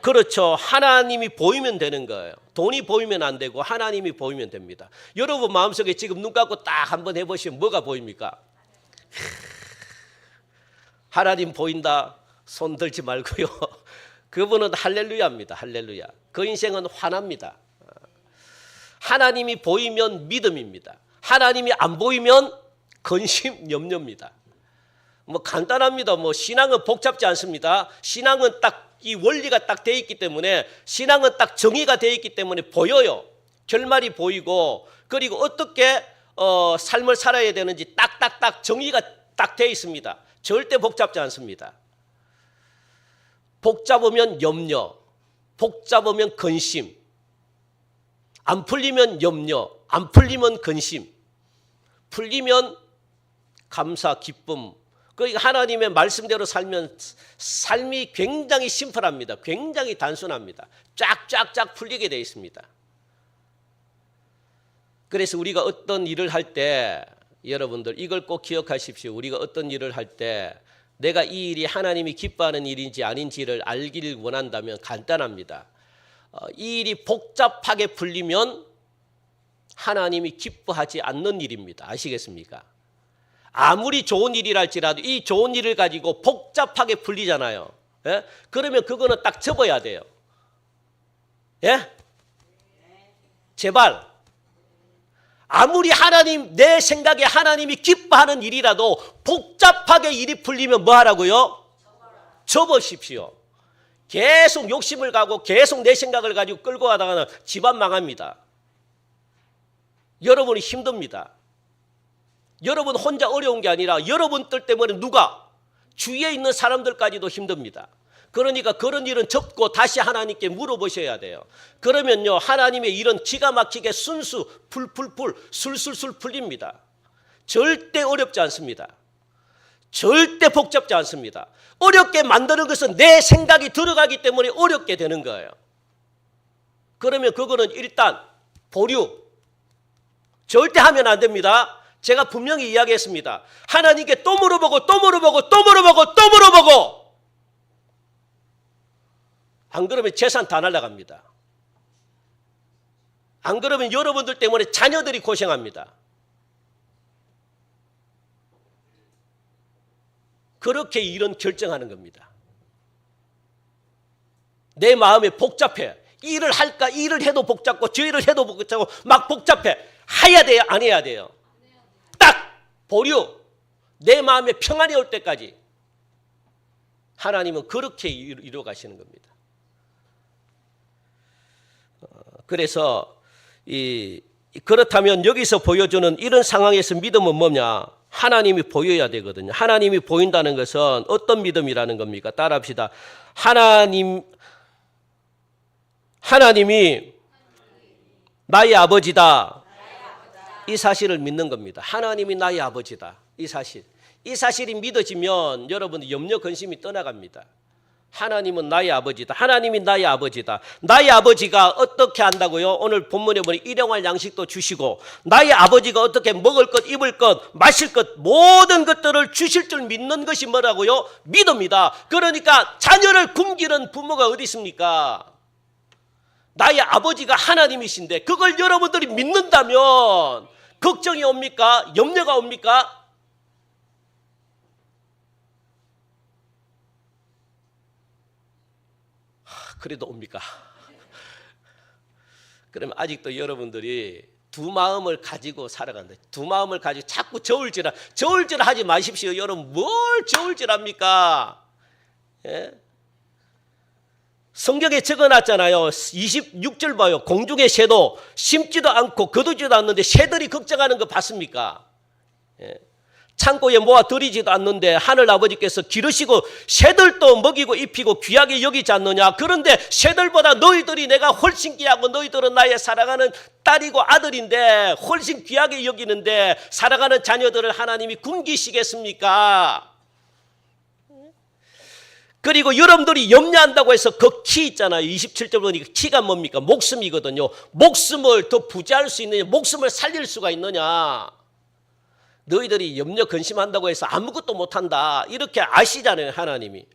그렇죠. 하나님이 보이면 되는 거예요. 돈이 보이면 안 되고 하나님이 보이면 됩니다. 여러분 마음속에 지금 눈 감고 딱 한번 해보시면 뭐가 보입니까? 하나님 보인다. 손 들지 말고요. 그분은 할렐루야입니다. 할렐루야. 그 인생은 화납니다. 하나님이 보이면 믿음입니다. 하나님이 안 보이면 근심, 염려입니다. 뭐 간단합니다. 뭐 신앙은 복잡지 않습니다. 신앙은 딱 이 원리가 딱 돼 있기 때문에, 신앙은 딱 정의가 돼 있기 때문에 보여요. 결말이 보이고, 그리고 어떻게 삶을 살아야 되는지 딱딱딱 정의가 딱 돼 있습니다. 절대 복잡지 않습니다. 복잡으면 염려, 복잡으면 근심, 안 풀리면 염려, 안 풀리면 근심, 풀리면 감사, 기쁨. 그러니까 하나님의 말씀대로 살면 삶이 굉장히 심플합니다. 굉장히 단순합니다. 쫙쫙쫙 풀리게 되어 있습니다. 그래서 우리가 어떤 일을 할 때 여러분들 이걸 꼭 기억하십시오. 우리가 어떤 일을 할 때 내가 이 일이 하나님이 기뻐하는 일인지 아닌지를 알기를 원한다면 간단합니다. 이 일이 복잡하게 풀리면 하나님이 기뻐하지 않는 일입니다. 아시겠습니까? 아무리 좋은 일이랄지라도 이 좋은 일을 가지고 복잡하게 풀리잖아요. 예? 그러면 그거는 딱 접어야 돼요. 예? 제발. 아무리 내 생각에 하나님이 기뻐하는 일이라도 복잡하게 일이 풀리면 뭐 하라고요? 접으십시오. 계속 욕심을 가고 계속 내 생각을 가지고 끌고 가다가는 집안 망합니다. 여러분이 힘듭니다. 여러분 혼자 어려운 게 아니라 여러분들 때문에 주위에 있는 사람들까지도 힘듭니다. 그러니까 그런 일은 접고 다시 하나님께 물어보셔야 돼요. 그러면요, 하나님의 일은 기가 막히게 순수, 술술술 풀립니다. 절대 어렵지 않습니다. 절대 복잡지 않습니다. 어렵게 만드는 것은 내 생각이 들어가기 때문에 어렵게 되는 거예요. 그러면 그거는 일단 보류. 절대 하면 안 됩니다. 제가 분명히 이야기했습니다. 하나님께 또 물어보고 안 그러면 재산 다 날아갑니다. 안 그러면 여러분들 때문에 자녀들이 고생합니다. 그렇게 일은 결정하는 겁니다. 내 마음이 복잡해. 일을 할까? 일을 해도 복잡고 저 일을 해도 복잡고 막 복잡해. 해야 돼요? 안 해야 돼요? 딱 보류. 내 마음에 평안이 올 때까지 하나님은 그렇게 이루어 가시는 겁니다. 그래서 그렇다면 여기서 보여주는 이런 상황에서 믿음은 뭐냐? 하나님이 보여야 되거든요. 하나님이 보인다는 것은 어떤 믿음이라는 겁니까? 따라합시다. 하나님이 나의 아버지다. 이 사실을 믿는 겁니다. 하나님이 나의 아버지다. 이 사실이 믿어지면 여러분 염려 근심이 떠나갑니다. 하나님은 나의 아버지다. 하나님이 나의 아버지다. 나의 아버지가 어떻게 한다고요? 오늘 본문에 보니 일용할 양식도 주시고 나의 아버지가 어떻게 먹을 것, 입을 것, 마실 것 모든 것들을 주실 줄 믿는 것이 뭐라고요? 믿음이다. 그러니까 자녀를 굶기는 부모가 어디 있습니까? 나의 아버지가 하나님이신데 그걸 여러분들이 믿는다면 걱정이 옵니까? 염려가 옵니까? 그래도 옵니까? 그러면 아직도 여러분들이 두 마음을 가지고 살아간다. 두 마음을 가지고 자꾸 저울질 하지 마십시오. 여러분 뭘 저울질합니까? 예? 성경에 적어놨잖아요. 26절 봐요. 공중의 새도 심지도 않고 거두지도 않는데 새들이 걱정하는 거 봤습니까? 예. 창고에 모아 들이지도 않는데 하늘 아버지께서 기르시고 새들도 먹이고 입히고 귀하게 여기지 않느냐. 그런데 새들보다 너희들이 내가 훨씬 귀하고 너희들은 나의 사랑하는 딸이고 아들인데 훨씬 귀하게 여기는데 살아가는 자녀들을 하나님이 굶기시겠습니까? 그리고 여러분들이 염려한다고 해서 그 키 있잖아요. 27절 보니까 키가 뭡니까? 목숨이거든요. 목숨을 더 부지할 수 있느냐? 목숨을 살릴 수가 있느냐? 너희들이 염려 근심한다고 해서 아무것도 못한다. 이렇게 아시잖아요. 하나님이.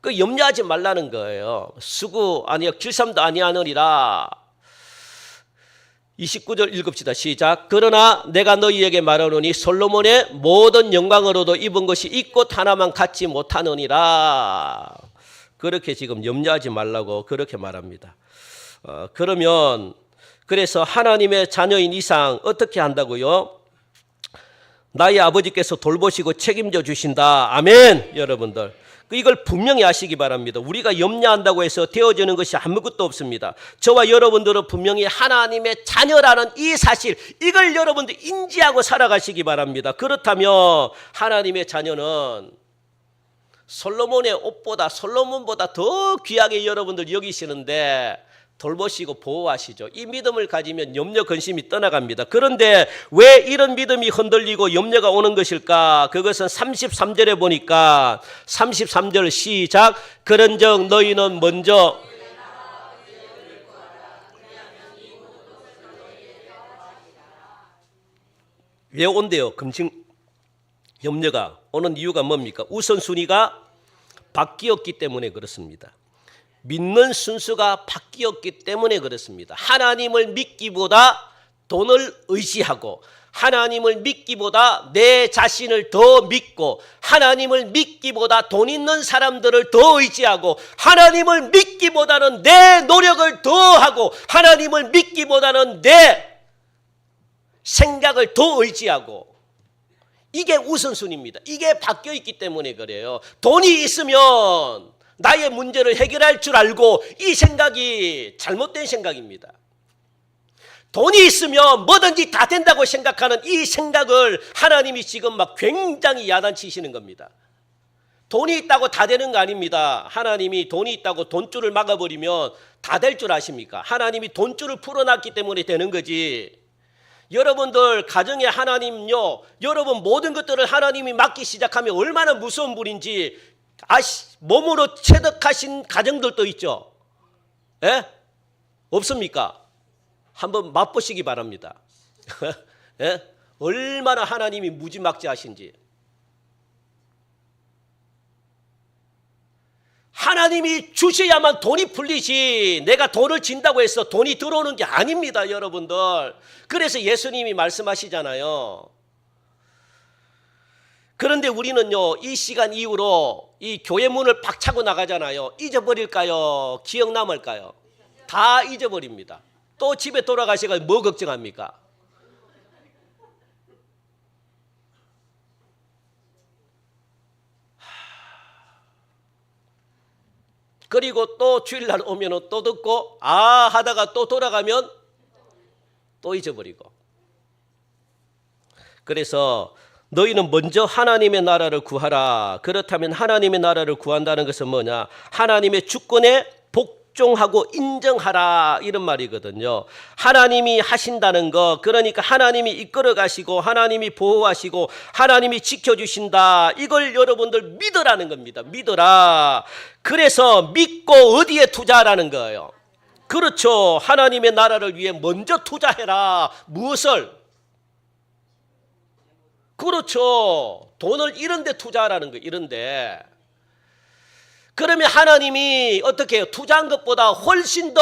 그 염려하지 말라는 거예요. 수구 아니요 길삼도 아니하느니라. 29절 읽읍시다. 시작. 그러나 내가 너희에게 말하노니 솔로몬의 모든 영광으로도 입은 것이 이 꽃 하나만 갖지 못하느니라. 그렇게 지금 염려하지 말라고 그렇게 말합니다. 그래서 하나님의 자녀인 이상 어떻게 한다고요? 나의 아버지께서 돌보시고 책임져 주신다. 아멘. 여러분들 이걸 분명히 아시기 바랍니다. 우리가 염려한다고 해서 되어지는 것이 아무것도 없습니다. 저와 여러분들은 분명히 하나님의 자녀라는 이 사실, 이걸 여러분들 인지하고 살아가시기 바랍니다. 그렇다면 하나님의 자녀는 솔로몬보다 더 귀하게 여러분들 여기시는데 돌보시고 보호하시죠. 이 믿음을 가지면 염려 근심이 떠나갑니다. 그런데 왜 이런 믿음이 흔들리고 염려가 오는 것일까? 그것은 33절에 보니까 33절 시작. 그런즉 너희는 먼저 왜 온대요? 금식 염려가 오는 이유가 뭡니까? 우선순위가 바뀌었기 때문에 그렇습니다. 믿는 순서가 바뀌었기 때문에 그렇습니다. 하나님을 믿기보다 돈을 의지하고, 하나님을 믿기보다 내 자신을 더 믿고, 하나님을 믿기보다 돈 있는 사람들을 더 의지하고, 하나님을 믿기보다는 내 노력을 더 하고, 하나님을 믿기보다는 내 생각을 더 의지하고, 이게 우선순위입니다. 이게 바뀌어 있기 때문에 그래요. 돈이 있으면 나의 문제를 해결할 줄 알고, 이 생각이 잘못된 생각입니다. 돈이 있으면 뭐든지 다 된다고 생각하는 이 생각을 하나님이 지금 막 굉장히 야단치시는 겁니다. 돈이 있다고 다 되는 거 아닙니다. 하나님이 돈이 있다고 돈줄을 막아버리면 다 될 줄 아십니까? 하나님이 돈줄을 풀어놨기 때문에 되는 거지. 여러분들 가정에 하나님요, 여러분 모든 것들을 하나님이 맡기 시작하면 얼마나 무서운 분인지 몸으로 체득하신 가정들도 있죠. 예? 없습니까? 한번 맛보시기 바랍니다. 예? 얼마나 하나님이 무지막지하신지. 하나님이 주셔야만 돈이 풀리지, 내가 돈을 진다고 해서 돈이 들어오는 게 아닙니다, 여러분들. 그래서 예수님이 말씀하시잖아요. 그런데 우리는요, 이 시간 이후로 이 교회 문을 팍 차고 나가잖아요. 잊어버릴까요? 기억 남을까요? 다 잊어버립니다. 또 집에 돌아가시가 뭐 걱정합니까? 그리고 또 주일날 오면 또 듣고 하다가 또 돌아가면 또 잊어버리고. 그래서 너희는 먼저 하나님의 나라를 구하라. 그렇다면 하나님의 나라를 구한다는 것은 뭐냐? 하나님의 주권에 복종하고 인정하라, 이런 말이거든요. 하나님이 하신다는 거, 그러니까 하나님이 이끌어 가시고 하나님이 보호하시고 하나님이 지켜주신다, 이걸 여러분들 믿으라는 겁니다. 믿어라. 그래서 믿고 어디에 투자하라는 거예요? 그렇죠. 하나님의 나라를 위해 먼저 투자해라. 무엇을? 그렇죠. 돈을 이런 데 투자하라는 거예요. 이런 데. 그러면 하나님이 어떻게 해요? 투자한 것보다 훨씬 더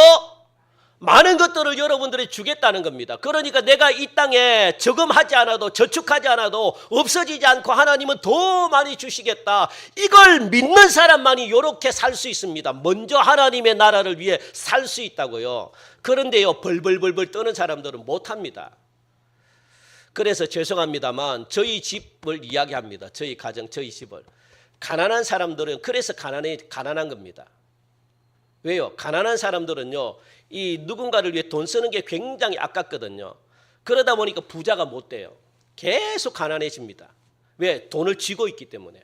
많은 것들을 여러분들이 주겠다는 겁니다. 그러니까 내가 이 땅에 저금하지 않아도, 저축하지 않아도 없어지지 않고 하나님은 더 많이 주시겠다. 이걸 믿는 사람만이 이렇게 살 수 있습니다. 먼저 하나님의 나라를 위해 살 수 있다고요. 그런데요, 벌벌벌벌 떠는 사람들은 못합니다. 그래서 죄송합니다만 저희 집을 이야기합니다. 저희 가정, 저희 집을. 가난한 사람들은 그래서 가난한 겁니다. 왜요? 가난한 사람들은요, 이 누군가를 위해 돈 쓰는 게 굉장히 아깝거든요. 그러다 보니까 부자가 못 돼요. 계속 가난해집니다. 왜? 돈을 쥐고 있기 때문에.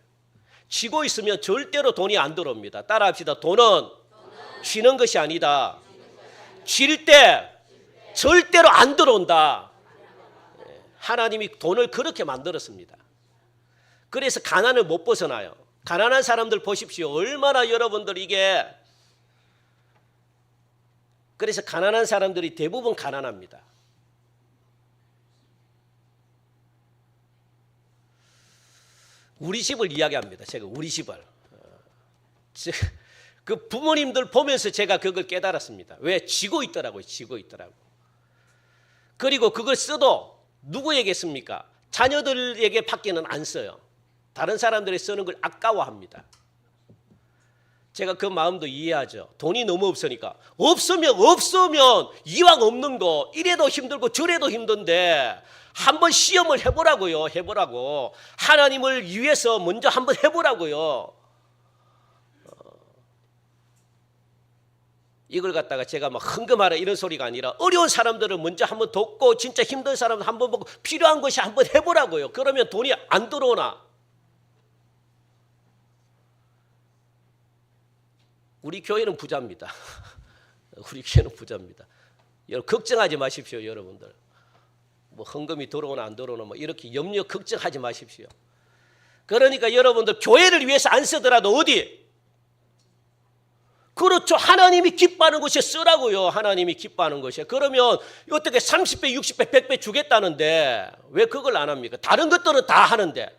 쥐고 있으면 절대로 돈이 안 들어옵니다. 따라합시다. 돈은 쥐는 것이 아니다. 쥘 때 절대로 안 들어온다. 하나님이 돈을 그렇게 만들었습니다. 그래서 가난을 못 벗어나요. 가난한 사람들 보십시오. 얼마나 여러분들 이게. 그래서 가난한 사람들이 대부분 가난합니다. 우리 집을 이야기합니다. 제가 우리 집을. 그 부모님들 보면서 제가 그걸 깨달았습니다. 왜? 쥐고 있더라고요. 쥐고 있더라고. 그리고 그걸 써도 누구에게 씁니까? 자녀들에게 밖에는 안 써요. 다른 사람들이 쓰는 걸 아까워합니다. 제가 그 마음도 이해하죠. 돈이 너무 없으니까. 없으면 이왕 없는 거 이래도 힘들고 저래도 힘든데 한번 시험을 해보라고요. 해보라고. 하나님을 위해서 먼저 한번 해보라고요. 이걸 갖다가 제가 막 흥금하라 이런 소리가 아니라 어려운 사람들을 먼저 한번 돕고 진짜 힘든 사람들 한번 보고 필요한 것이 한번 해보라고요. 그러면 돈이 안 들어오나? 우리 교회는 부자입니다. 우리 교회는 부자입니다. 여러분 걱정하지 마십시오. 여러분들 뭐 헌금이 들어오나 안 들어오나 뭐 이렇게 염려 걱정하지 마십시오. 그러니까 여러분들 교회를 위해서 안 쓰더라도 어디? 그렇죠. 하나님이 기뻐하는 것이 쓰라고요. 하나님이 기뻐하는 것이. 그러면 어떻게 30배, 60배, 100배 주겠다는데 왜 그걸 안 합니까? 다른 것들은 다 하는데.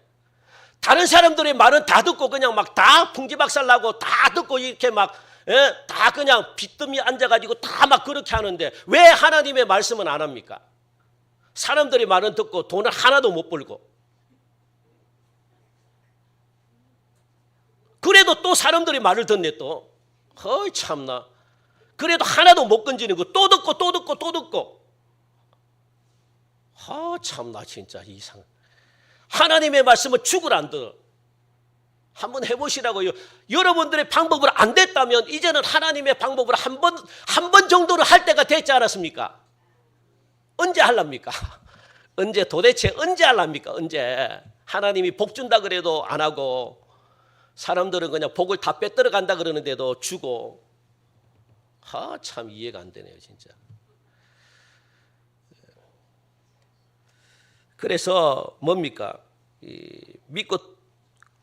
다른 사람들의 말은 다 듣고 그냥 막 다 풍지박살나고 다 듣고 이렇게 막 다 그냥 빚더미 앉아가지고 다 막 그렇게 하는데 왜 하나님의 말씀은 안 합니까? 사람들의 말은 듣고 돈을 하나도 못 벌고. 그래도 또 사람들의 말을 듣네 또. 어이 참나. 그래도 하나도 못 건지는 거 또 듣고 또 듣고 또 듣고. 참나 진짜 이상. 하나님의 말씀은 죽을 안 들어. 한번 해보시라고요. 여러분들의 방법으로 안 됐다면 이제는 하나님의 방법으로 한 번 정도는 할 때가 됐지 않았습니까? 언제 하랍니까? 언제 도대체 언제 하랍니까? 언제? 하나님이 복 준다 그래도 안 하고 사람들은 그냥 복을 다 빼들어 간다 그러는데도 주고. 참 이해가 안 되네요 진짜. 그래서 뭡니까? 믿고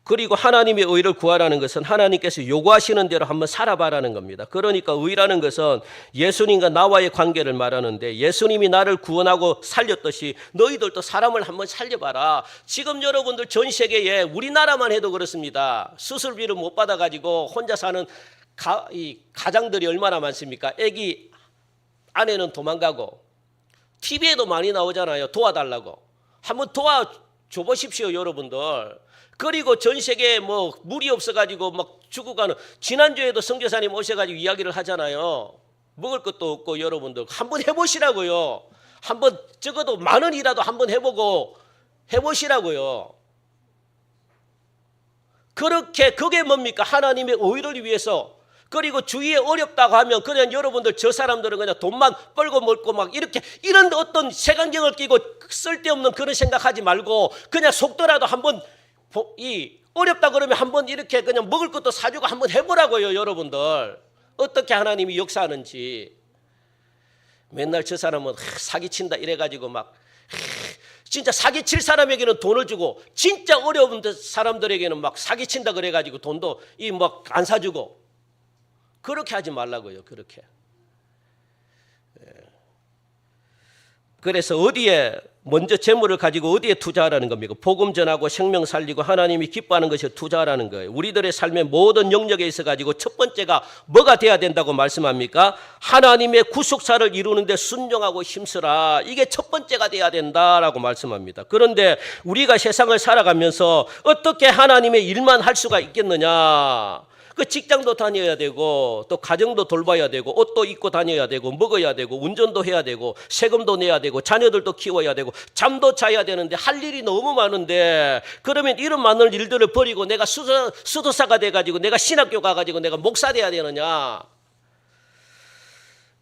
그리고 하나님의 의를 구하라는 것은 하나님께서 요구하시는 대로 한번 살아봐라는 겁니다. 그러니까 의라는 것은 예수님과 나와의 관계를 말하는데 예수님이 나를 구원하고 살렸듯이 너희들도 사람을 한번 살려봐라. 지금 여러분들 전 세계에 우리나라만 해도 그렇습니다. 수술비를 못 받아가지고 혼자 사는 가장들이 얼마나 많습니까? 애기 아내는 도망가고 TV에도 많이 나오잖아요. 도와달라고. 한번 도와줘 보십시오 여러분들. 그리고 전 세계에 뭐 물이 없어가지고 막 죽어가는, 지난주에도 선교사님 오셔가지고 이야기를 하잖아요. 먹을 것도 없고 여러분들 한번 해보시라고요. 한번 적어도 10,000원이라도 한번 해보시라고요. 그렇게 그게 뭡니까? 하나님의 의를 위해서. 그리고 주위에 어렵다고 하면 그냥 여러분들 저 사람들은 그냥 돈만 벌고 먹고 막 이렇게 이런 어떤 색안경을 끼고 쓸데없는 그런 생각하지 말고 그냥 속더라도 한번 어렵다 그러면 한번 이렇게 그냥 먹을 것도 사주고 한번 해보라고요. 여러분들 어떻게 하나님이 역사하는지. 맨날 저 사람은 사기친다 이래가지고 막 진짜 사기칠 사람에게는 돈을 주고 진짜 어려운 사람들에게는 막 사기친다 그래가지고 돈도 막 안 사주고. 그렇게 하지 말라고요. 그렇게. 그래서 어디에 먼저 재물을 가지고 어디에 투자하라는 겁니까? 복음 전하고 생명 살리고 하나님이 기뻐하는 것에 투자하라는 거예요. 우리들의 삶의 모든 영역에 있어 가지고 첫 번째가 뭐가 돼야 된다고 말씀합니까? 하나님의 구속사를 이루는데 순종하고 힘쓰라. 이게 첫 번째가 돼야 된다라고 말씀합니다. 그런데 우리가 세상을 살아가면서 어떻게 하나님의 일만 할 수가 있겠느냐? 그 직장도 다녀야 되고 또 가정도 돌봐야 되고 옷도 입고 다녀야 되고 먹어야 되고 운전도 해야 되고 세금도 내야 되고 자녀들도 키워야 되고 잠도 자야 되는데 할 일이 너무 많은데 그러면 이런 많은 일들을 버리고 내가 수도사가 돼가지고 내가 신학교 가가지고 내가 목사 돼야 되느냐?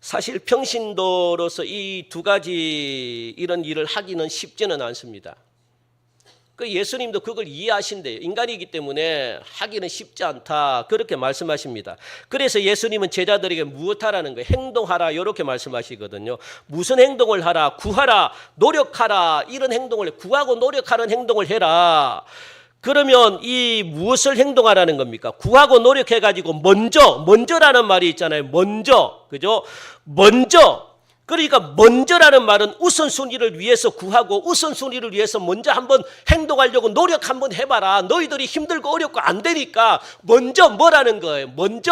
사실 평신도로서 이 두 가지 이런 일을 하기는 쉽지는 않습니다. 그 예수님도 그걸 이해하신대요. 인간이기 때문에 하기는 쉽지 않다. 그렇게 말씀하십니다. 그래서 예수님은 제자들에게 무엇하라는 거예요? 행동하라. 이렇게 말씀하시거든요. 무슨 행동을 하라? 구하라. 노력하라. 이런 행동을 구하고 노력하는 행동을 해라. 그러면 이 무엇을 행동하라는 겁니까? 구하고 노력해가지고 먼저라는 말이 있잖아요. 먼저. 그죠? 먼저. 그러니까 먼저라는 말은 우선순위를 위해서 구하고 우선순위를 위해서 먼저 한번 행동하려고 노력 한번 해봐라. 너희들이 힘들고 어렵고 안 되니까 먼저 뭐라는 거예요? 먼저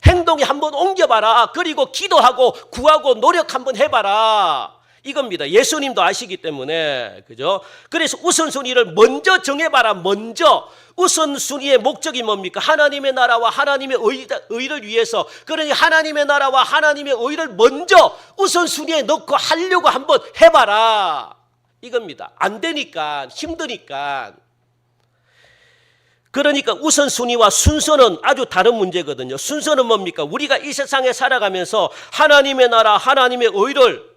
행동에 한번 옮겨봐라. 그리고 기도하고 구하고 노력 한번 해봐라. 이겁니다. 예수님도 아시기 때문에. 그죠? 그래서 우선순위를 먼저 정해봐라. 먼저. 우선순위의 목적이 뭡니까? 하나님의 나라와 하나님의 의를 위해서. 그러니 하나님의 나라와 하나님의 의를 먼저 우선순위에 넣고 하려고 한번 해봐라. 이겁니다. 안 되니까, 힘드니까. 그러니까 우선순위와 순서는 아주 다른 문제거든요. 순서는 뭡니까? 우리가 이 세상에 살아가면서 하나님의 나라, 하나님의 의를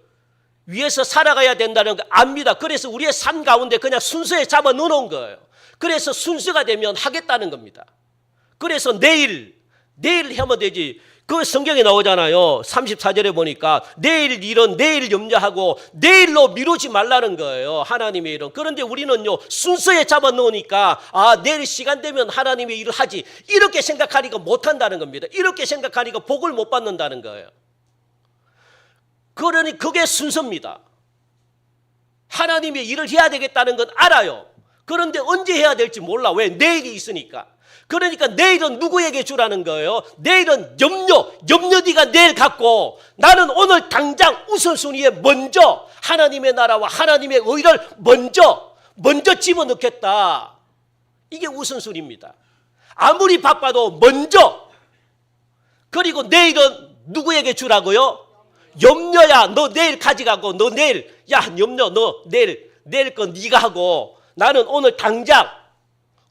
위해서 살아가야 된다는 거 압니다. 그래서 우리의 삶 가운데 그냥 순서에 잡아 넣어놓은 거예요. 그래서 순서가 되면 하겠다는 겁니다. 그래서 내일 하면 되지. 그 성경에 나오잖아요. 34절에 보니까 내일 일은 내일 염려하고 내일로 미루지 말라는 거예요. 하나님의 일은. 그런데 우리는요, 순서에 잡아 놓으니까 내일 시간 되면 하나님의 일을 하지, 이렇게 생각하니까 못한다는 겁니다. 이렇게 생각하니까 복을 못 받는다는 거예요. 그러니 그게 순서입니다. 하나님의 일을 해야 되겠다는 건 알아요. 그런데 언제 해야 될지 몰라. 왜? 내일이 있으니까. 그러니까 내일은 누구에게 주라는 거예요? 내일은 염려 네가 내일 갖고, 나는 오늘 당장 우선순위에 먼저 하나님의 나라와 하나님의 의를 먼저 집어넣겠다. 이게 우선순위입니다. 아무리 바빠도 먼저. 그리고 내일은 누구에게 주라고요? 염려야 너 내일 가져가고, 너 내일, 야 염려 너 내일 건 네가 하고, 나는 오늘 당장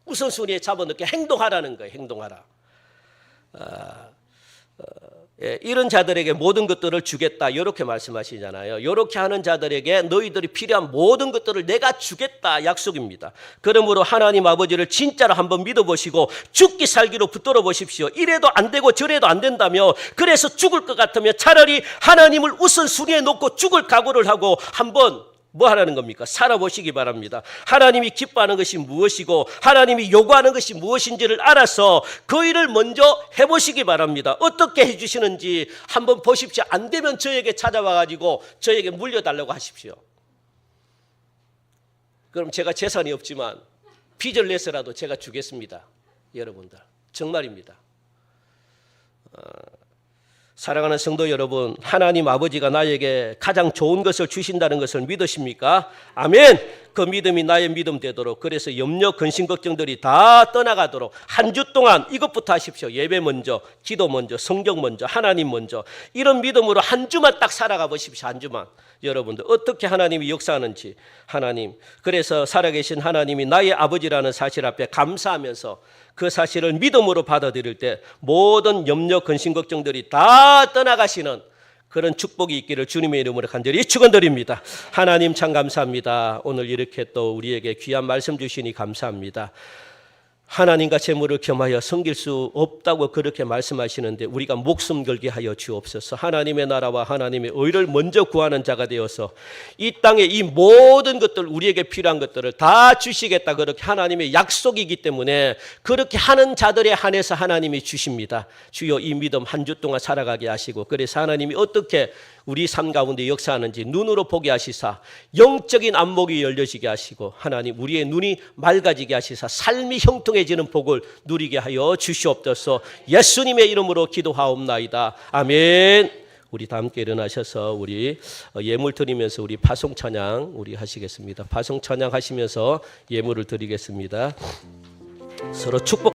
우선순위에 잡아넣게 행동하라는 거예요. 행동하라. 이런 자들에게 모든 것들을 주겠다, 이렇게 말씀하시잖아요. 이렇게 하는 자들에게 너희들이 필요한 모든 것들을 내가 주겠다 약속입니다. 그러므로 하나님 아버지를 진짜로 한번 믿어보시고 죽기 살기로 붙들어 보십시오. 이래도 안 되고 저래도 안 된다며, 그래서 죽을 것 같으면 차라리 하나님을 우선순위에 놓고 죽을 각오를 하고 한번 뭐 하라는 겁니까? 살아보시기 바랍니다. 하나님이 기뻐하는 것이 무엇이고 하나님이 요구하는 것이 무엇인지를 알아서 그 일을 먼저 해보시기 바랍니다. 어떻게 해주시는지 한번 보십시오. 안 되면 저에게 찾아와가지고 저에게 물려달라고 하십시오. 그럼 제가 재산이 없지만 빚을 내서라도 제가 주겠습니다. 여러분들 정말입니다. 사랑하는 성도 여러분, 하나님 아버지가 나에게 가장 좋은 것을 주신다는 것을 믿으십니까? 아멘. 그 믿음이 나의 믿음 되도록, 그래서 염려, 근심, 걱정들이 다 떠나가도록 한 주 동안 이것부터 하십시오. 예배 먼저, 기도 먼저, 성경 먼저, 하나님 먼저, 이런 믿음으로 한 주만 딱 살아가 보십시오. 한 주만. 여러분들 어떻게 하나님이 역사하는지, 하나님, 그래서 살아계신 하나님이 나의 아버지라는 사실 앞에 감사하면서 그 사실을 믿음으로 받아들일 때 모든 염려, 근심, 걱정들이 다 떠나가시는 그런 축복이 있기를 주님의 이름으로 간절히 축원드립니다. 하나님 참 감사합니다. 오늘 이렇게 또 우리에게 귀한 말씀 주시니 감사합니다. 하나님과 재물을 겸하여 섬길 수 없다고 그렇게 말씀하시는데 우리가 목숨 걸게 하여 주옵소서. 하나님의 나라와 하나님의 의를 먼저 구하는 자가 되어서 이 땅에 이 모든 것들, 우리에게 필요한 것들을 다 주시겠다, 그렇게 하나님의 약속이기 때문에 그렇게 하는 자들에 한해서 하나님이 주십니다. 주여, 이 믿음 한 주 동안 살아가게 하시고, 그래서 하나님이 어떻게 우리 삶 가운데 역사하는지 눈으로 보게 하시사 영적인 안목이 열려지게 하시고, 하나님 우리의 눈이 맑아지게 하시사 삶이 형통해지는 복을 누리게 하여 주시옵소서. 예수님의 이름으로 기도하옵나이다. 아멘. 우리 다 함께 일어나셔서 우리 예물 드리면서 우리 파송 찬양 우리 하시겠습니다. 파송 찬양 하시면서 예물을 드리겠습니다. 서로 축복